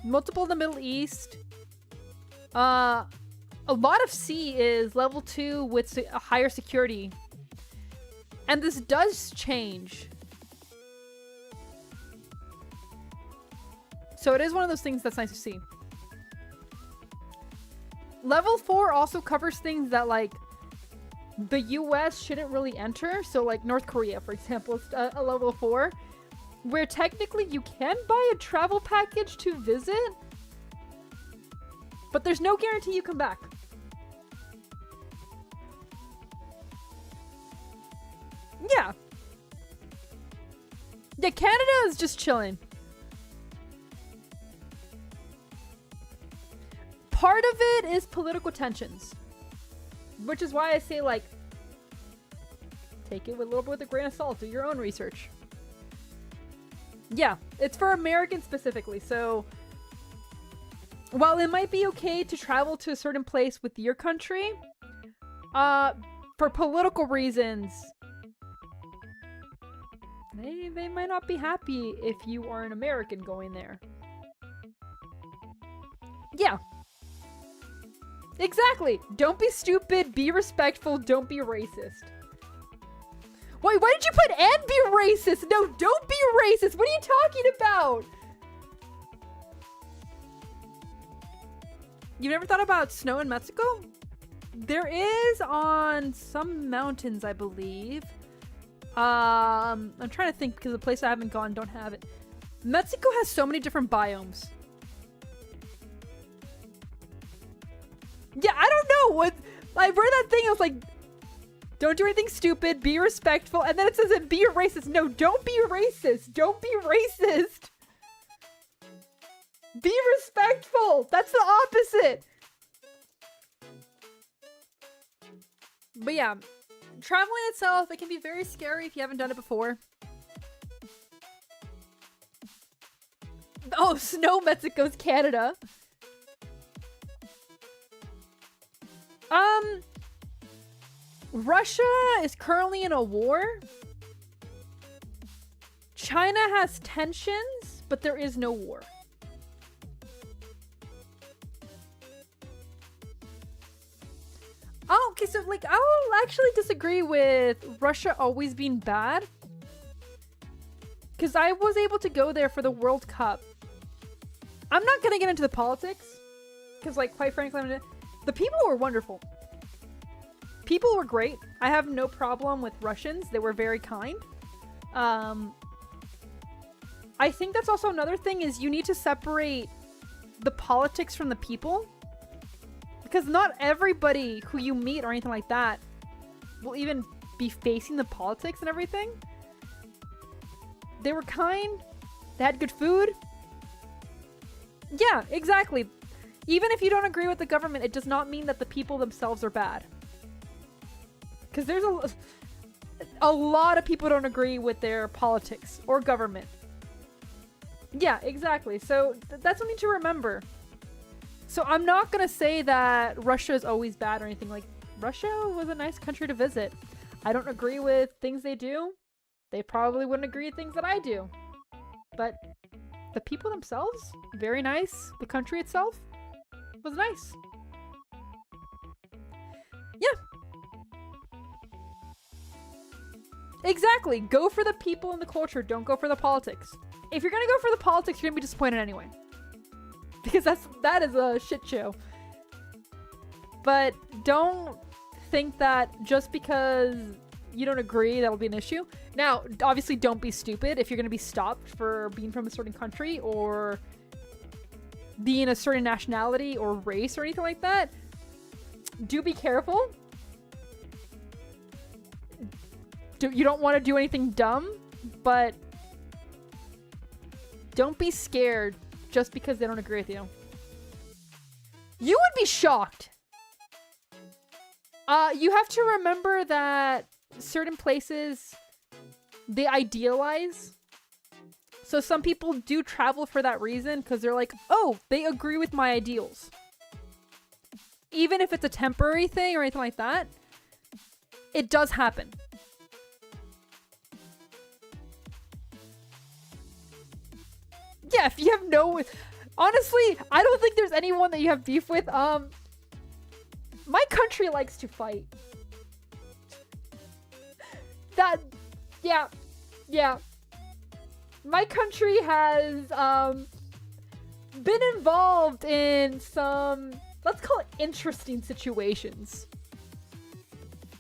Multiple in the Middle East. A lot of C is level 2 with a higher security. And this does change. So it is one of those things that's nice to see. Level 4 also covers things that, like, the US shouldn't really enter. So, like, North Korea, for example, is a level 4. Where technically you can buy a travel package to visit. But there's no guarantee you come back. Yeah. Yeah, Canada is just chilling. Part of it is political tensions. Which is why I say, like, take it with a little bit with a grain of salt. Do your own research. Yeah, it's for Americans specifically. So, while it might be okay to travel to a certain place with your country, for political reasons, they might not be happy if you are an American going there. Yeah. Exactly. Don't be stupid, be respectful, don't be racist. Wait, why did you put and be racist? No, don't be racist. What are you talking about? You've never thought about snow in Mexico? There is on some mountains, I believe. I'm trying to think because the place I haven't gone don't have it. Mexico has so many different biomes. Yeah, I don't know what. I read that thing. I was like, don't do anything stupid. Be respectful. And then it says, be a racist. No, don't be racist. Don't be racist. Be respectful. That's the opposite. But yeah, traveling itself, it can be very scary if you haven't done it before. Oh, snow Mexico's Canada. Russia is currently in a war. China has tensions, but there is no war. Oh, okay, so like I will actually disagree with Russia always being bad. Because I was able to go there for the World Cup. I'm not going to get into the politics. Because like quite frankly, the people were wonderful. People were great. I have no problem with Russians. They were very kind. I think that's also another thing is you need to separate the politics from the people. Because not everybody who you meet or anything like that will even be facing the politics and everything. They were kind. They had good food. Yeah, exactly. Even if you don't agree with the government, it does not mean that the people themselves are bad. Because there's a lot of people don't agree with their politics or government. Yeah, exactly. So that's something to remember. So I'm not going to say that Russia is always bad or anything. Like, Russia was a nice country to visit. I don't agree with things they do. They probably wouldn't agree with things that I do. But the people themselves, very nice. The country itself was nice. Yeah. Exactly. Go for the people and the culture. Don't go for the politics. If you're going to go for the politics, you're going to be disappointed anyway. Because that is a shit show. But don't think that just because you don't agree, that'll be an issue. Now, obviously, don't be stupid if you're going to be stopped for being from a certain country or being a certain nationality or race or anything like that. Do be careful. You don't want to do anything dumb, but don't be scared just because they don't agree with you. You would be shocked. You have to remember that certain places, they idealize. So some people do travel for that reason because they're like, oh, they agree with my ideals. Even if it's a temporary thing or anything like that, it does happen. Yeah, if you have no... Honestly, I don't think there's anyone that you have beef with. My country likes to fight. Yeah. My country has, been involved in some, let's call it interesting situations.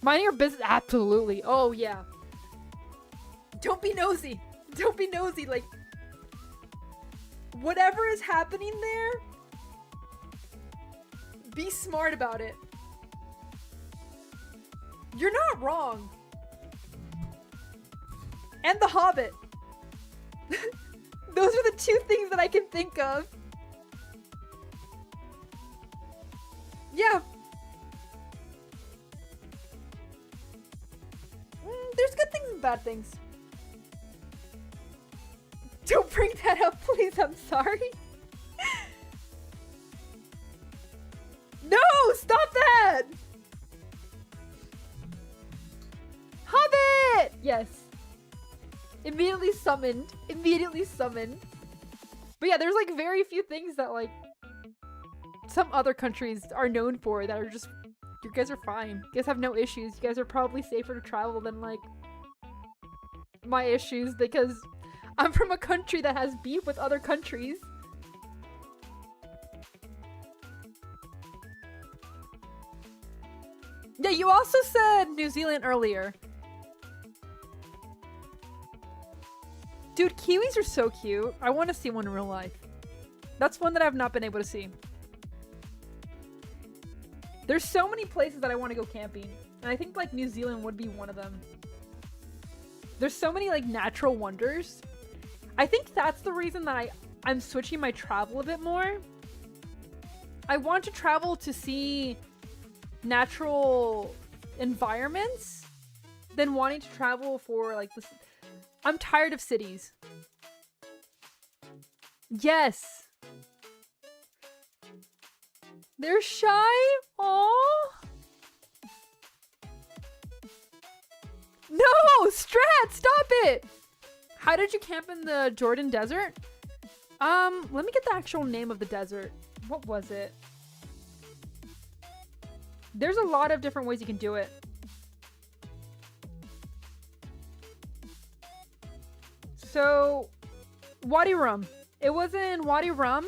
Minding your business, absolutely. Oh, yeah. Don't be nosy. Don't be nosy. Like, whatever is happening there, be smart about it. You're not wrong. And The Hobbit. Those are the two things that I can think of. Yeah. There's good things and bad things. Don't bring that up, please. I'm sorry. No! Stop that! Hobbit! Yes. Immediately summoned. Immediately summoned. But yeah, there's like very few things that like some other countries are known for that are just, you guys are fine. You guys have no issues. You guys are probably safer to travel than like my issues because I'm from a country that has beef with other countries. Yeah, you also said New Zealand earlier. Dude, kiwis are so cute. I want to see one in real life. That's one that I've not been able to see. There's so many places that I want to go camping. And I think like New Zealand would be one of them. There's so many like natural wonders. I think that's the reason that I'm switching my travel a bit more. I want to travel to see natural environments than wanting to travel for like this. I'm tired of cities. Yes. They're shy? Aww. No! Strat! Stop it! How did you camp in the Jordan Desert? Let me get the actual name of the desert. What was it? There's a lot of different ways you can do it. So, Wadi Rum. It was in Wadi Rum.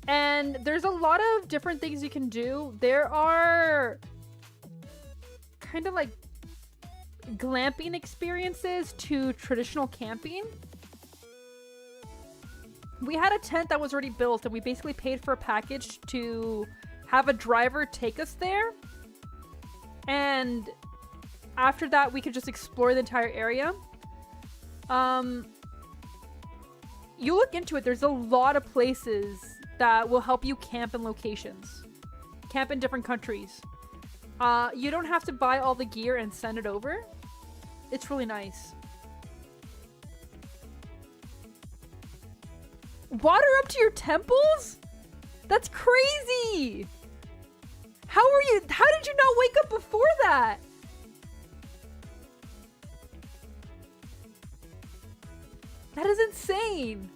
And there's a lot of different things you can do. There are kind of like glamping experiences to traditional camping. We had a tent that was already built and we basically paid for a package to have a driver take us there. And after that, we could just explore the entire area. You look into it, there's a lot of places that will help you camp in locations. Camp in different countries. You don't have to buy all the gear and send it over. It's really nice. Water up to your temples? That's crazy! How did you not wake up before that? That is insane.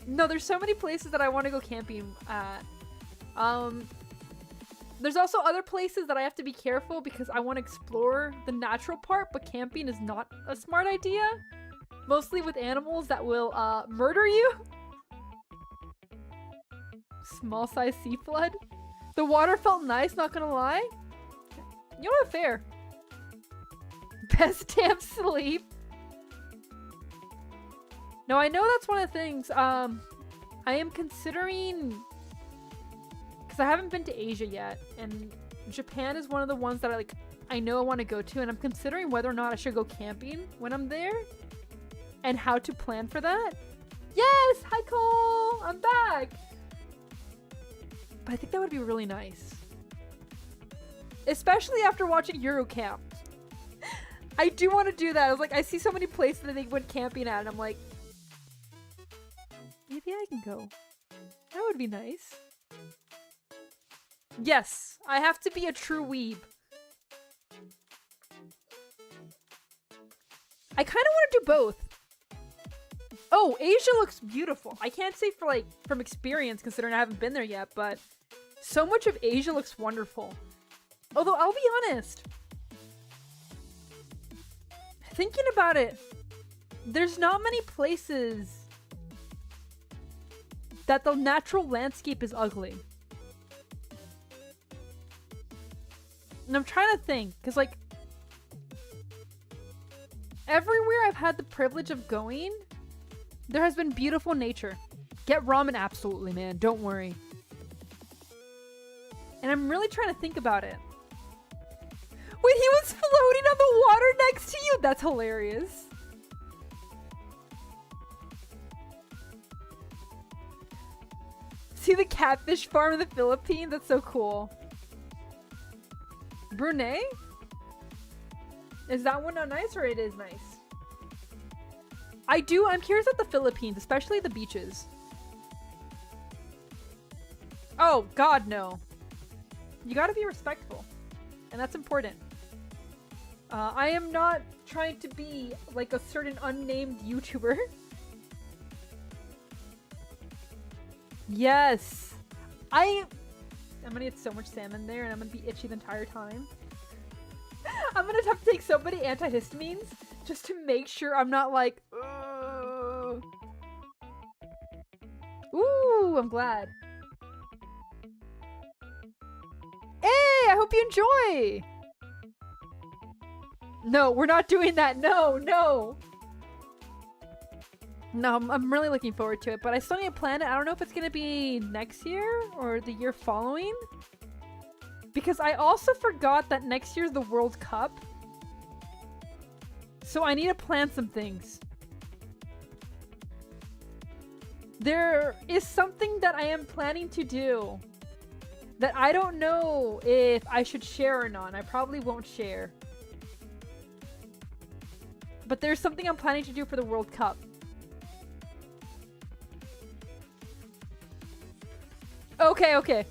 No, there's so many places that I want to go camping at. There's also other places that I have to be careful because I want to explore the natural part, but camping is not a smart idea. Mostly with animals that will murder you. Small size sea flood. The water felt nice, not gonna lie. You know what? Fair. Best damn sleep. No, I know that's one of the things. I am considering, because I haven't been to Asia yet, and Japan is one of the ones that I know I want to go to, and I'm considering whether or not I should go camping when I'm there, and how to plan for that. Yes! Hi, Cole! I'm back! But I think that would be really nice. Especially after watching Eurocamp. I do want to do that. I was like, I see so many places that they went camping at, and I'm like, maybe I can go. That would be nice. Yes, I have to be a true weeb. I kind of want to do both. Oh, Asia looks beautiful. I can't say from experience considering I haven't been there yet, but So much of Asia looks wonderful. Although, I'll be honest. Thinking about it, there's not many places that the natural landscape is ugly. And I'm trying to think, because like, everywhere I've had the privilege of going, there has been beautiful nature. Get ramen, absolutely, man. Don't worry. And I'm really trying to think about it. Wait, he was floating on the water next to you? That's hilarious. See the catfish farm in the Philippines? That's so cool. Brunei? Is that one not nice, or it is nice? I'm curious about the Philippines, especially the beaches. Oh, God, no. You gotta be respectful. And that's important. I am not trying to be like a certain unnamed YouTuber. Yes. I'm gonna get so much salmon there and I'm gonna be itchy the entire time. I'm gonna have to take so many antihistamines just to make sure I'm not like, ugh. Ooh, I'm glad. Hey, I hope you enjoy! No, we're not doing that. No, no. No, I'm really looking forward to it, but I still need to plan it. I don't know if it's going to be next year or the year following. Because I also forgot that next year's the World Cup. So I need to plan some things. There is something that I am planning to do that I don't know if I should share or not. I probably won't share. But there's something I'm planning to do for the World Cup. Okay, okay.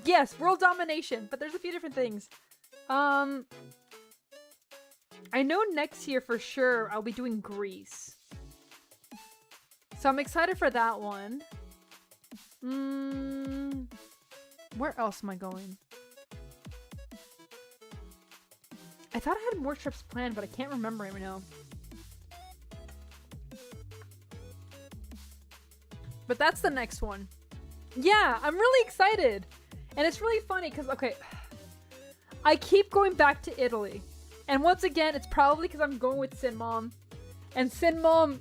Yes, world domination, but there's a few different things. I know next year for sure I'll be doing Greece. So I'm excited for that one. Where else am I going? I thought I had more trips planned, but I can't remember right now. But that's the next one. Yeah, I'm really excited. And it's really funny because, okay, I keep going back to Italy. And once again, it's probably because I'm going with Sin Mom. And Sin Mom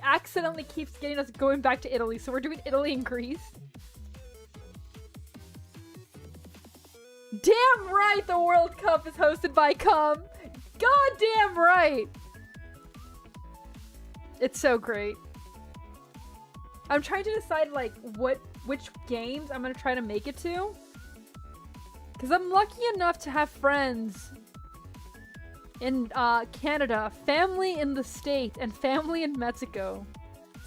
accidentally keeps getting us going back to Italy. So we're doing Italy and Greece. Damn right the World Cup is hosted by Cum. Goddamn right. It's so great. I'm trying to decide like which games I'm gonna try to make it to. Cause I'm lucky enough to have friends in Canada, family in the state, and family in Mexico.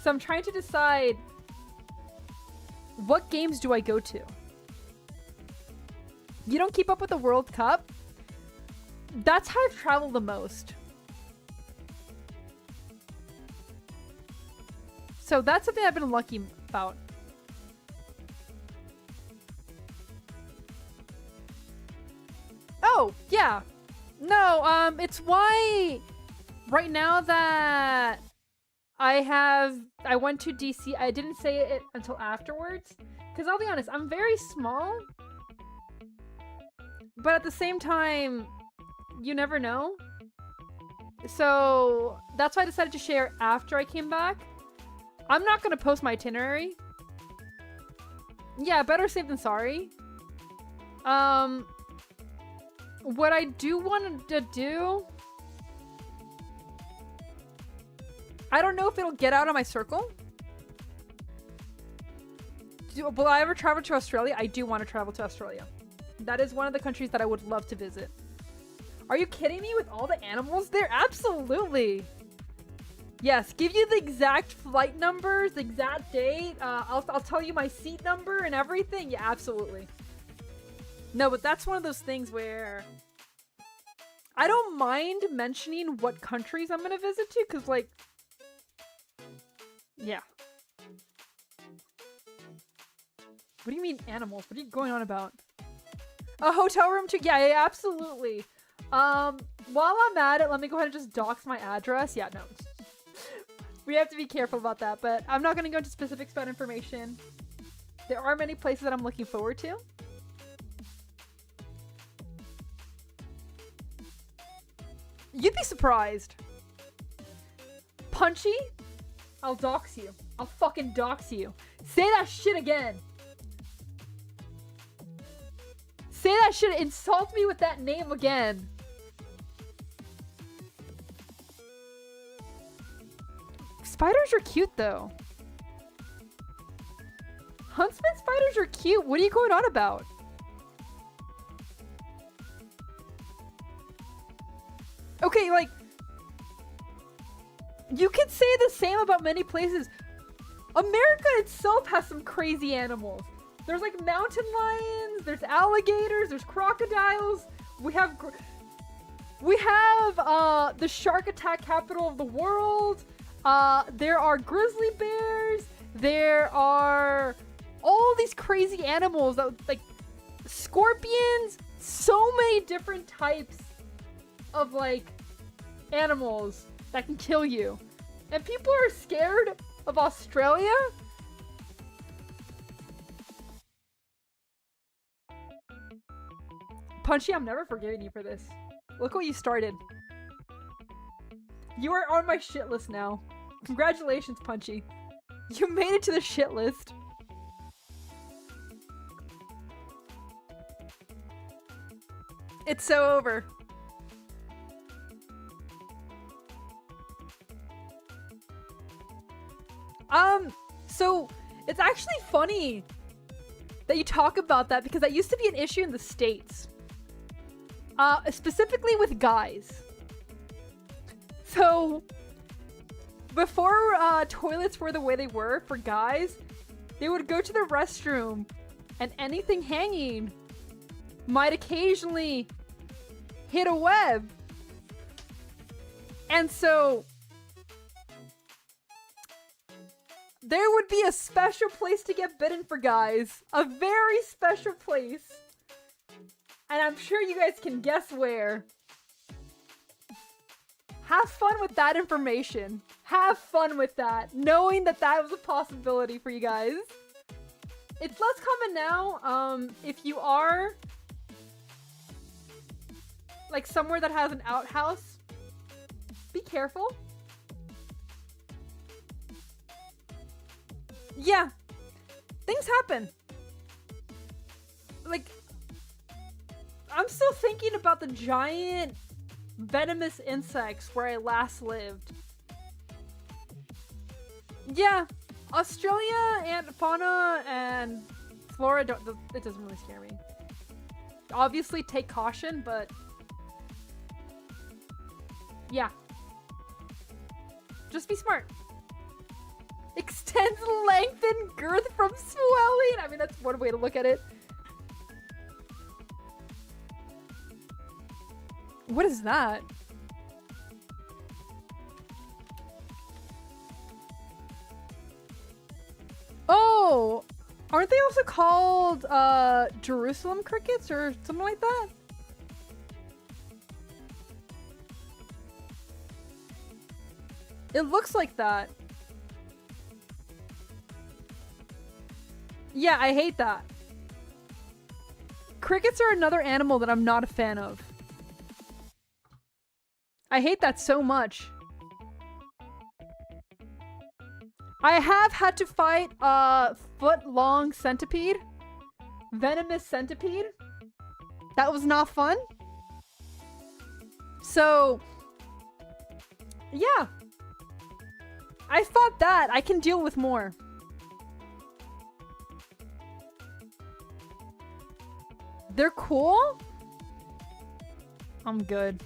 So I'm trying to decide what games do I go to. You don't keep up with the World Cup? That's how I've traveled the most. So that's something I've been lucky about. Oh, yeah. No, it's why right now that I went to DC, I didn't say it until afterwards. Because I'll be honest, I'm very small. But at the same time, you never know. So that's why I decided to share after I came back. I'm not going to post my itinerary. Yeah, better safe than sorry. What I do want to do... I don't know if it'll get out of my circle. Will I ever travel to Australia? I do want to travel to Australia. That is one of the countries that I would love to visit. Are you kidding me with all the animals there? Absolutely. Yes, give you the exact flight numbers, the exact date. I'll tell you my seat number and everything. Yeah, absolutely. No, but that's one of those things where I don't mind mentioning what countries I'm going to visit to because, like, yeah. What do you mean animals? What are you going on about? A hotel room too? Yeah, yeah, absolutely. While I'm at it, let me go ahead and just dox my address. Yeah, no. We have to be careful about that, but I'm not going to go into specifics about information. There are many places that I'm looking forward to. You'd be surprised. Punchy? I'll dox you. I'll fucking dox you. Say that shit again. Say that shit. Insult me with that name again. Spiders are cute though. Huntsman spiders are cute. What are you going on about? Okay, like, you could say the same about many places. America itself has some crazy animals. There's like mountain lions, there's alligators, there's crocodiles. We have the shark attack capital of the world. There are grizzly bears. There are all these crazy animals that, like, scorpions. So many different types of, like, animals that can kill you. And people are scared of Australia? Punchy, I'm never forgiving you for this. Look what you started. You are on my shit list now. Congratulations, Punchy. You made it to the shit list. It's so over. So it's actually funny that you talk about that because that used to be an issue in the States. Specifically with guys. So before toilets were the way they were for guys, they would go to the restroom and anything hanging might occasionally hit a web. And so there would be a special place to get bitten for guys. A very special place. And I'm sure you guys can guess where. Have fun with that information. Have fun with that. Knowing that that was a possibility for you guys. It's less common now. If you are like somewhere that has an outhouse, be careful. Yeah, things happen. Like, I'm still thinking about the giant venomous insects where I last lived. Yeah, Australia and fauna and flora, it doesn't really scare me. Obviously take caution, but yeah. Just be smart. Extends length and girth from swelling. I mean, that's one way to look at it. What is that? Oh, aren't they also called Jerusalem crickets or something like that? It looks like that. Yeah, I hate that. Crickets are another animal that I'm not a fan of. I hate that so much. I have had to fight a foot-long centipede. Venomous centipede. That was not fun. So, yeah. I fought that. I can deal with more. They're cool? I'm good.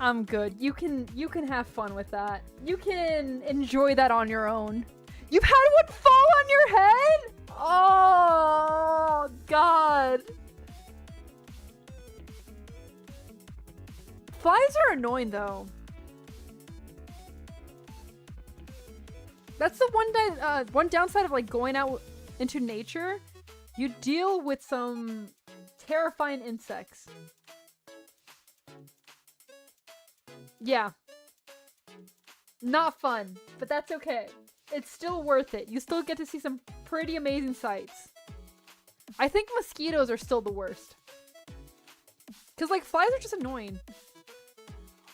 I'm good. You can have fun with that. You can enjoy that on your own. You've had one fall on your head? Oh, God. Flies are annoying, though. That's the one downside of, like, going out into nature You deal with some terrifying insects. Yeah. Not fun, but that's okay. It's still worth it. You still get to see some pretty amazing sights. I think mosquitoes are still the worst. Because, like, flies are just annoying.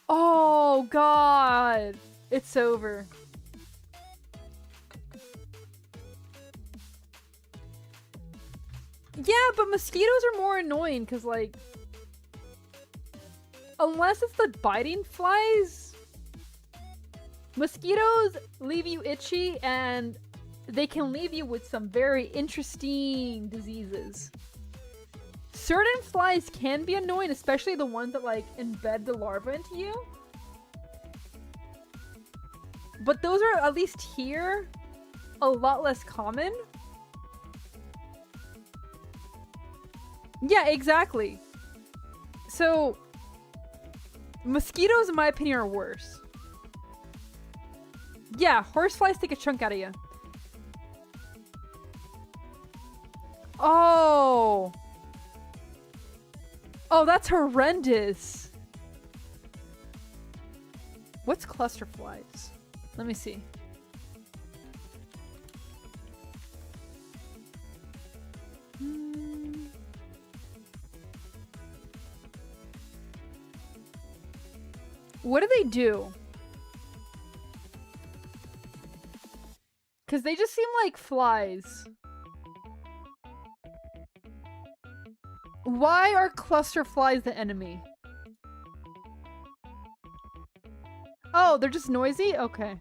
Oh, God. It's over. Yeah, but mosquitoes are more annoying because, like, unless it's the biting flies, mosquitoes leave you itchy and they can leave you with some very interesting diseases. Certain flies can be annoying, especially the ones that, like, embed the larva into you. But those are, at least here, a lot less common. Yeah, exactly. So, mosquitoes, in my opinion, are worse. Yeah, horseflies take a chunk out of you. Oh. Oh, that's horrendous. What's cluster flies? Let me see. What do they do? Because they just seem like flies. Why are cluster flies the enemy? Oh, they're just noisy? Okay.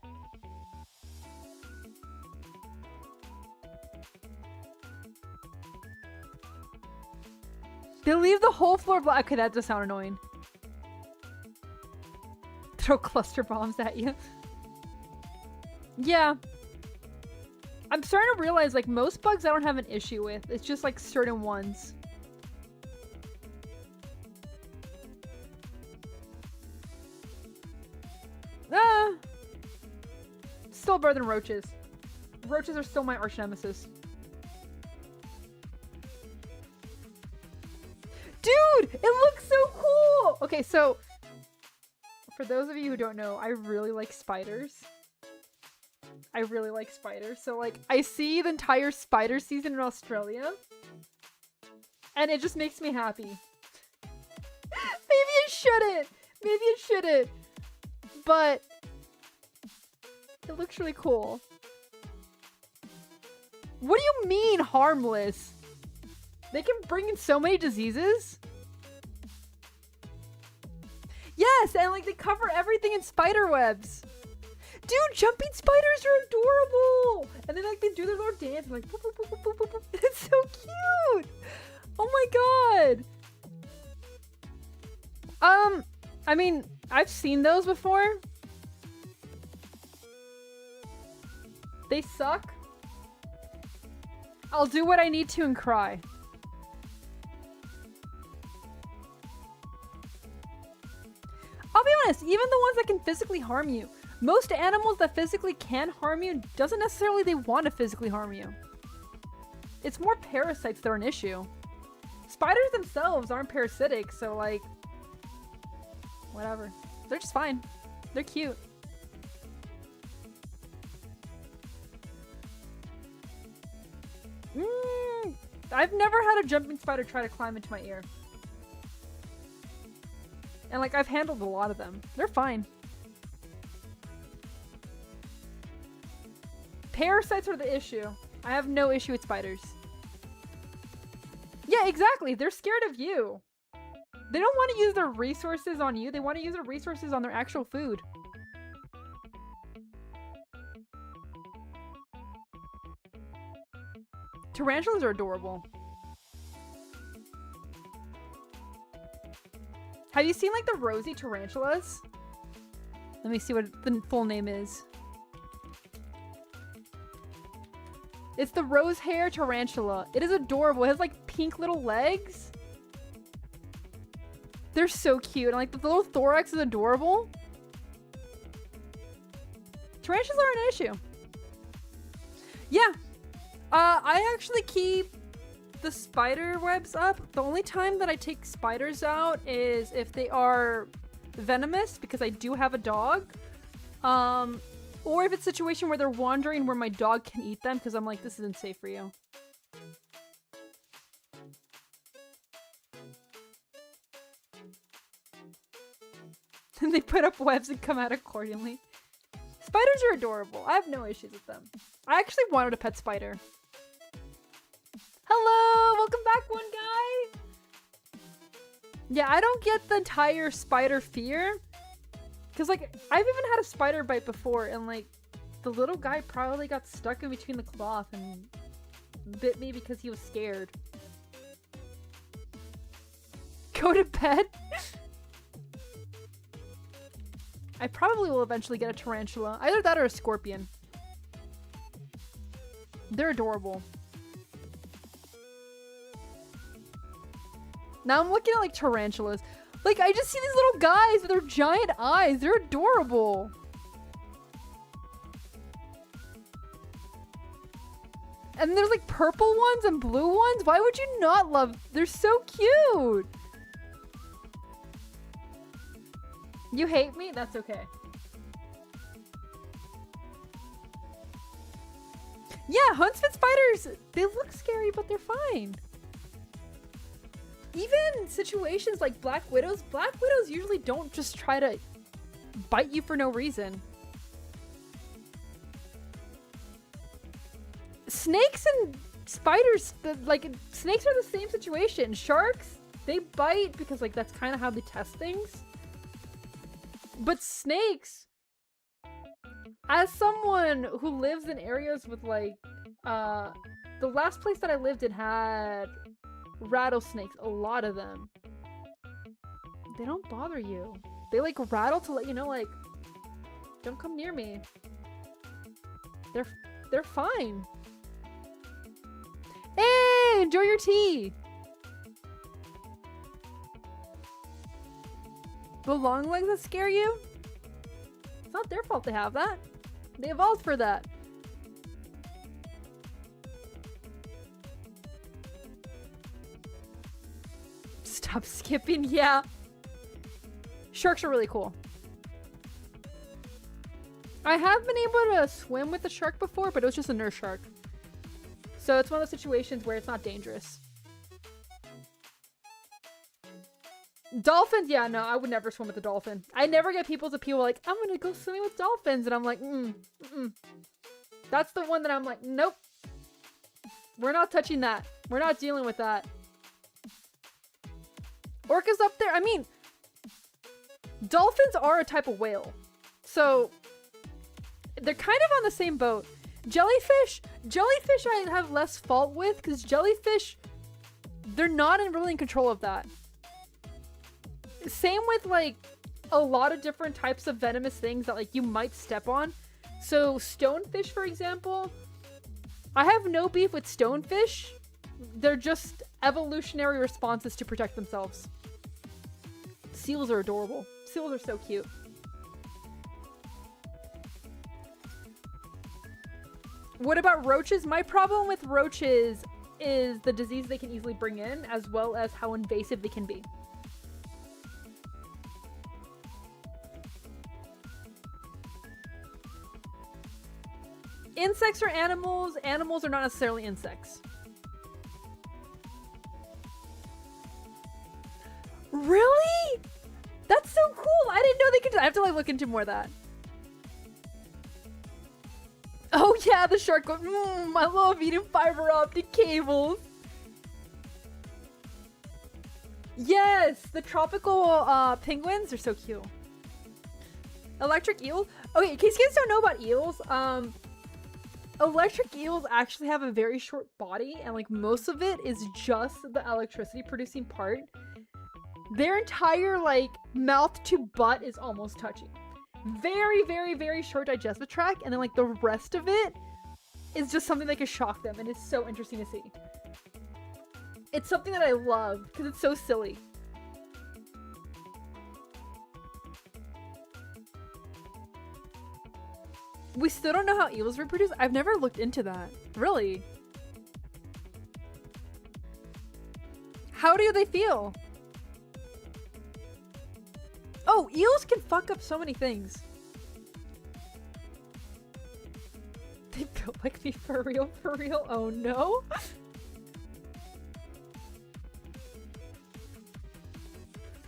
They leave the whole floor black. Okay, that does sound annoying. Throw cluster bombs at you. Yeah. I'm starting to realize, like, most bugs I don't have an issue with. It's just, like, certain ones. Still better than roaches. Roaches are still my arch nemesis. Dude, it looks so cool! Okay, so for those of you who don't know, I really like spiders. I really like spiders. So, like, I see the entire spider season in Australia, and it just makes me happy. Maybe it shouldn't. Maybe it shouldn't. But it looks really cool. What do you mean harmless? They can bring in so many diseases. Yes, and like they cover everything in spider webs. Dude, jumping spiders are adorable. And then like they do their little dance, like boop, boop, boop, boop, boop, boop. It's so cute. Oh my god. I mean, I've seen those before. They suck. I'll do what I need to and cry. I'll be honest, even the ones that can physically harm you. Most animals that physically can harm you doesn't necessarily they want to physically harm you. It's more parasites that are an issue. Spiders themselves aren't parasitic, so like, whatever. They're just fine. They're cute. I've never had a jumping spider try to climb into my ear. And like, I've handled a lot of them. They're fine. Parasites are the issue. I have no issue with spiders. Yeah, exactly. They're scared of you. They don't want to use their resources on you. They want to use their resources on their actual food. Tarantulas are adorable. Have you seen like the rosy tarantulas? Let me see what the full name is. It's the rose hair tarantula. It is adorable. It has like pink little legs. They're so cute. And like the little thorax is adorable. Tarantulas are an issue. Yeah. I actually keep the spider webs up, the only time that I take spiders out is if they are venomous, because I do have a dog. Or if it's a situation where they're wandering where my dog can eat them, because I'm like, this isn't safe for you. And they put up webs and come out accordingly. Spiders are adorable. I have no issues with them. I actually wanted a pet spider. Hello! Welcome back, one guy! Yeah, I don't get the entire spider fear. Because, like, I've even had a spider bite before, and, like, the little guy probably got stuck in between the cloth and bit me because he was scared. Go to bed? I probably will eventually get a tarantula. Either that or a scorpion. They're adorable. Now I'm looking at, like, tarantulas. Like, I just see these little guys with their giant eyes. They're adorable. And there's, like, purple ones and blue ones. Why would you not love? They're so cute. You hate me? That's okay. Yeah, huntsman spiders, they look scary, but they're fine. Even situations like black widows usually don't just try to bite you for no reason. Snakes and spiders, like, snakes are the same situation. Sharks, they bite because, like, that's kind of how they test things. But snakes, as someone who lives in areas with, like, the last place that I lived in had rattlesnakes, a lot of them. They don't bother you. They, like, rattle to let you know, like, don't come near me. They're fine. Hey, enjoy your tea. The long legs that scare you? It's not their fault they have that. They evolved for that. Stop skipping, yeah. Sharks are really cool. I have been able to swim with a shark before, but it was just a nurse shark. So it's one of those situations where it's not dangerous. Dolphins, yeah, no, I would never swim with a dolphin. I never get people's appeal like, I'm gonna go swimming with dolphins, and I'm like, That's the one that I'm like, nope. We're not touching that. We're not dealing with that. Orcas up there, I mean, dolphins are a type of whale. So, they're kind of on the same boat. Jellyfish I have less fault with, because jellyfish, they're not really in control of that. Same with, like, a lot of different types of venomous things that, like, you might step on. So stonefish, for example, I have no beef with stonefish. They're just evolutionary responses to protect themselves. Seals are adorable. Seals are so cute. What about roaches? My problem with roaches is the disease they can easily bring in, as well as how invasive they can be. Insects are animals. Animals are not necessarily insects. Really? That's so cool. I didn't know they could. I have to, like, look into more of that. Oh yeah, the shark goes, I love eating fiber optic cables. Yes, the tropical penguins are so cute. Electric eels. Okay, in case you guys don't know about eels, electric eels actually have a very short body, and, like, most of it is just the electricity producing part. Their entire, like, mouth to butt is almost touching. Very, very, very short digestive tract, and then, like, the rest of it is just something that can shock them, and it's so interesting to see. It's something that I love because it's so silly. We still don't know how eels reproduce. I've never looked into that. Really? How do they feel? Oh, eels can fuck up so many things. They built like me for real, for real. Oh no.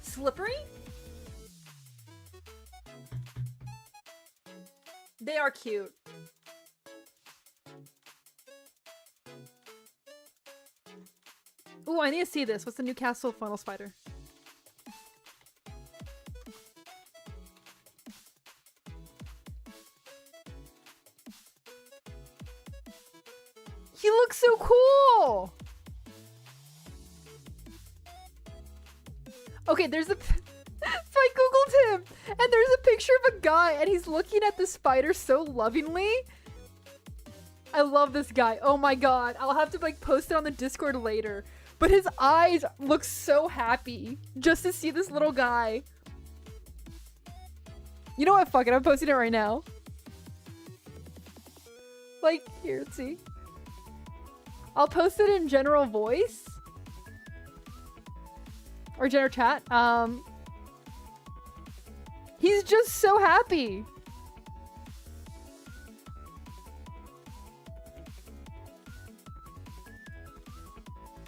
Slippery? They are cute. Ooh, I need to see this. What's the Newcastle funnel spider? He looks so cool! Okay, there's a... So I googled him, and there's a picture of a guy, and he's looking at the spider so lovingly. I love this guy. Oh my god. I'll have to like post it on the Discord later. But his eyes look so happy just to see this little guy. You know what? Fuck it. I'm posting it right now. Like, here, let's see. I'll post it in general voice. Or general chat. He's just so happy.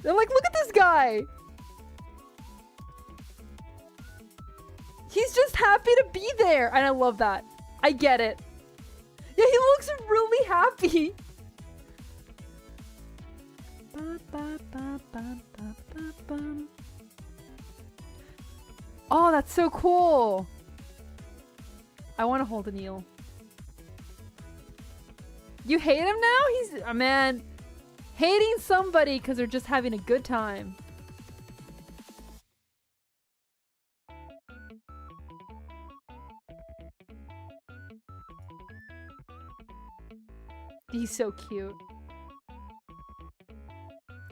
They're like, look at this guy. He's just happy to be there. And I love that. I get it. Yeah, he looks really happy. Oh, that's so cool. I want to hold an eel. You hate him now? He's... Oh, man. Hating somebody because they're just having a good time. He's so cute.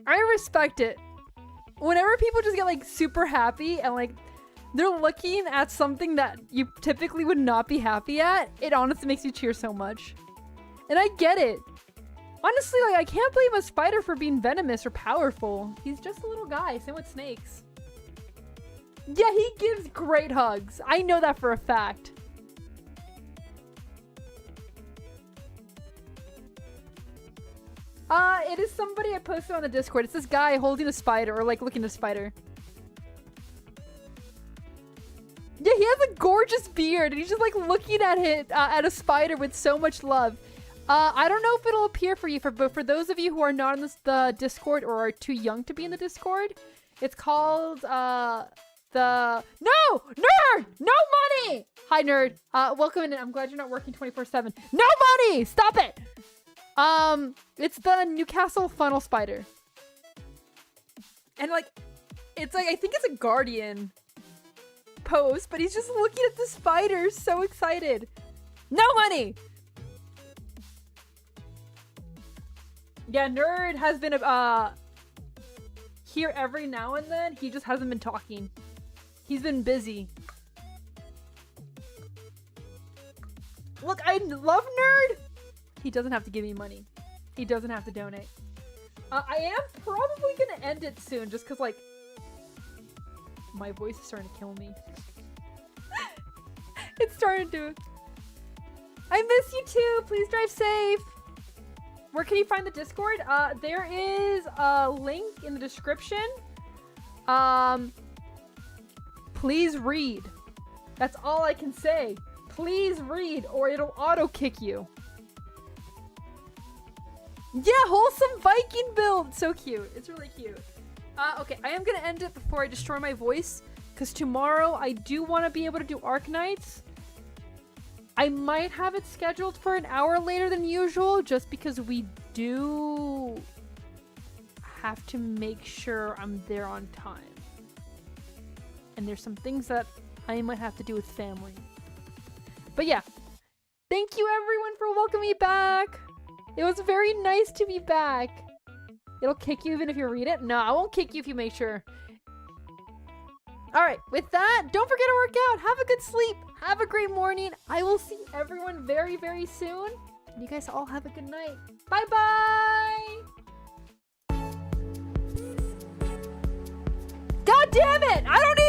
I respect it. Whenever people just get like super happy and like they're looking at something that you typically would not be happy at, it honestly makes you cheer so much. And I get it. Honestly, like, I can't blame a spider for being venomous or powerful. He's just a little guy. Same with snakes. Yeah, he gives great hugs. I know that for a fact. It is somebody I posted on the Discord. It's this guy holding a spider or like looking at a spider. Yeah, he has a gorgeous beard and he's just like looking at it, at a spider with so much love. I don't know if it'll appear for you, but for those of you who are not in the Discord or are too young to be in the Discord, it's called, No! Nerd! No money! Hi, Nerd. Welcome in. I'm glad you're not working 24/7. No money! Stop it! It's the Newcastle funnel spider. And like, it's like, I think it's a guardian pose, but he's just looking at the spider, so excited. No money! Yeah, Nerd has been here every now and then. He just hasn't been talking. He's been busy. Look, I love Nerd. He doesn't have to give me money. He doesn't have to donate. I am probably gonna end it soon just because, like, my voice is starting to kill me. It's starting to. I miss you too. Please drive safe. Where can you find the Discord? There is a link in the description. Please read. That's all I can say. Please read or it'll auto kick you. Yeah, wholesome Viking build. So cute. It's really cute. Okay, I am gonna end it before I destroy my voice because tomorrow I do want to be able to do Arc Nights. I might have it scheduled for an hour later than usual just because we do have to make sure I'm there on time. And there's some things that I might have to do with family. But yeah, thank you everyone for welcoming me back. It was very nice to be back. It'll kick you even if you read it? No, I won't kick you if you make sure. Alright, with that, don't forget to work out. Have a good sleep. Have a great morning. I will see everyone very, very soon. You guys all have a good night. Bye-bye! God damn it! I don't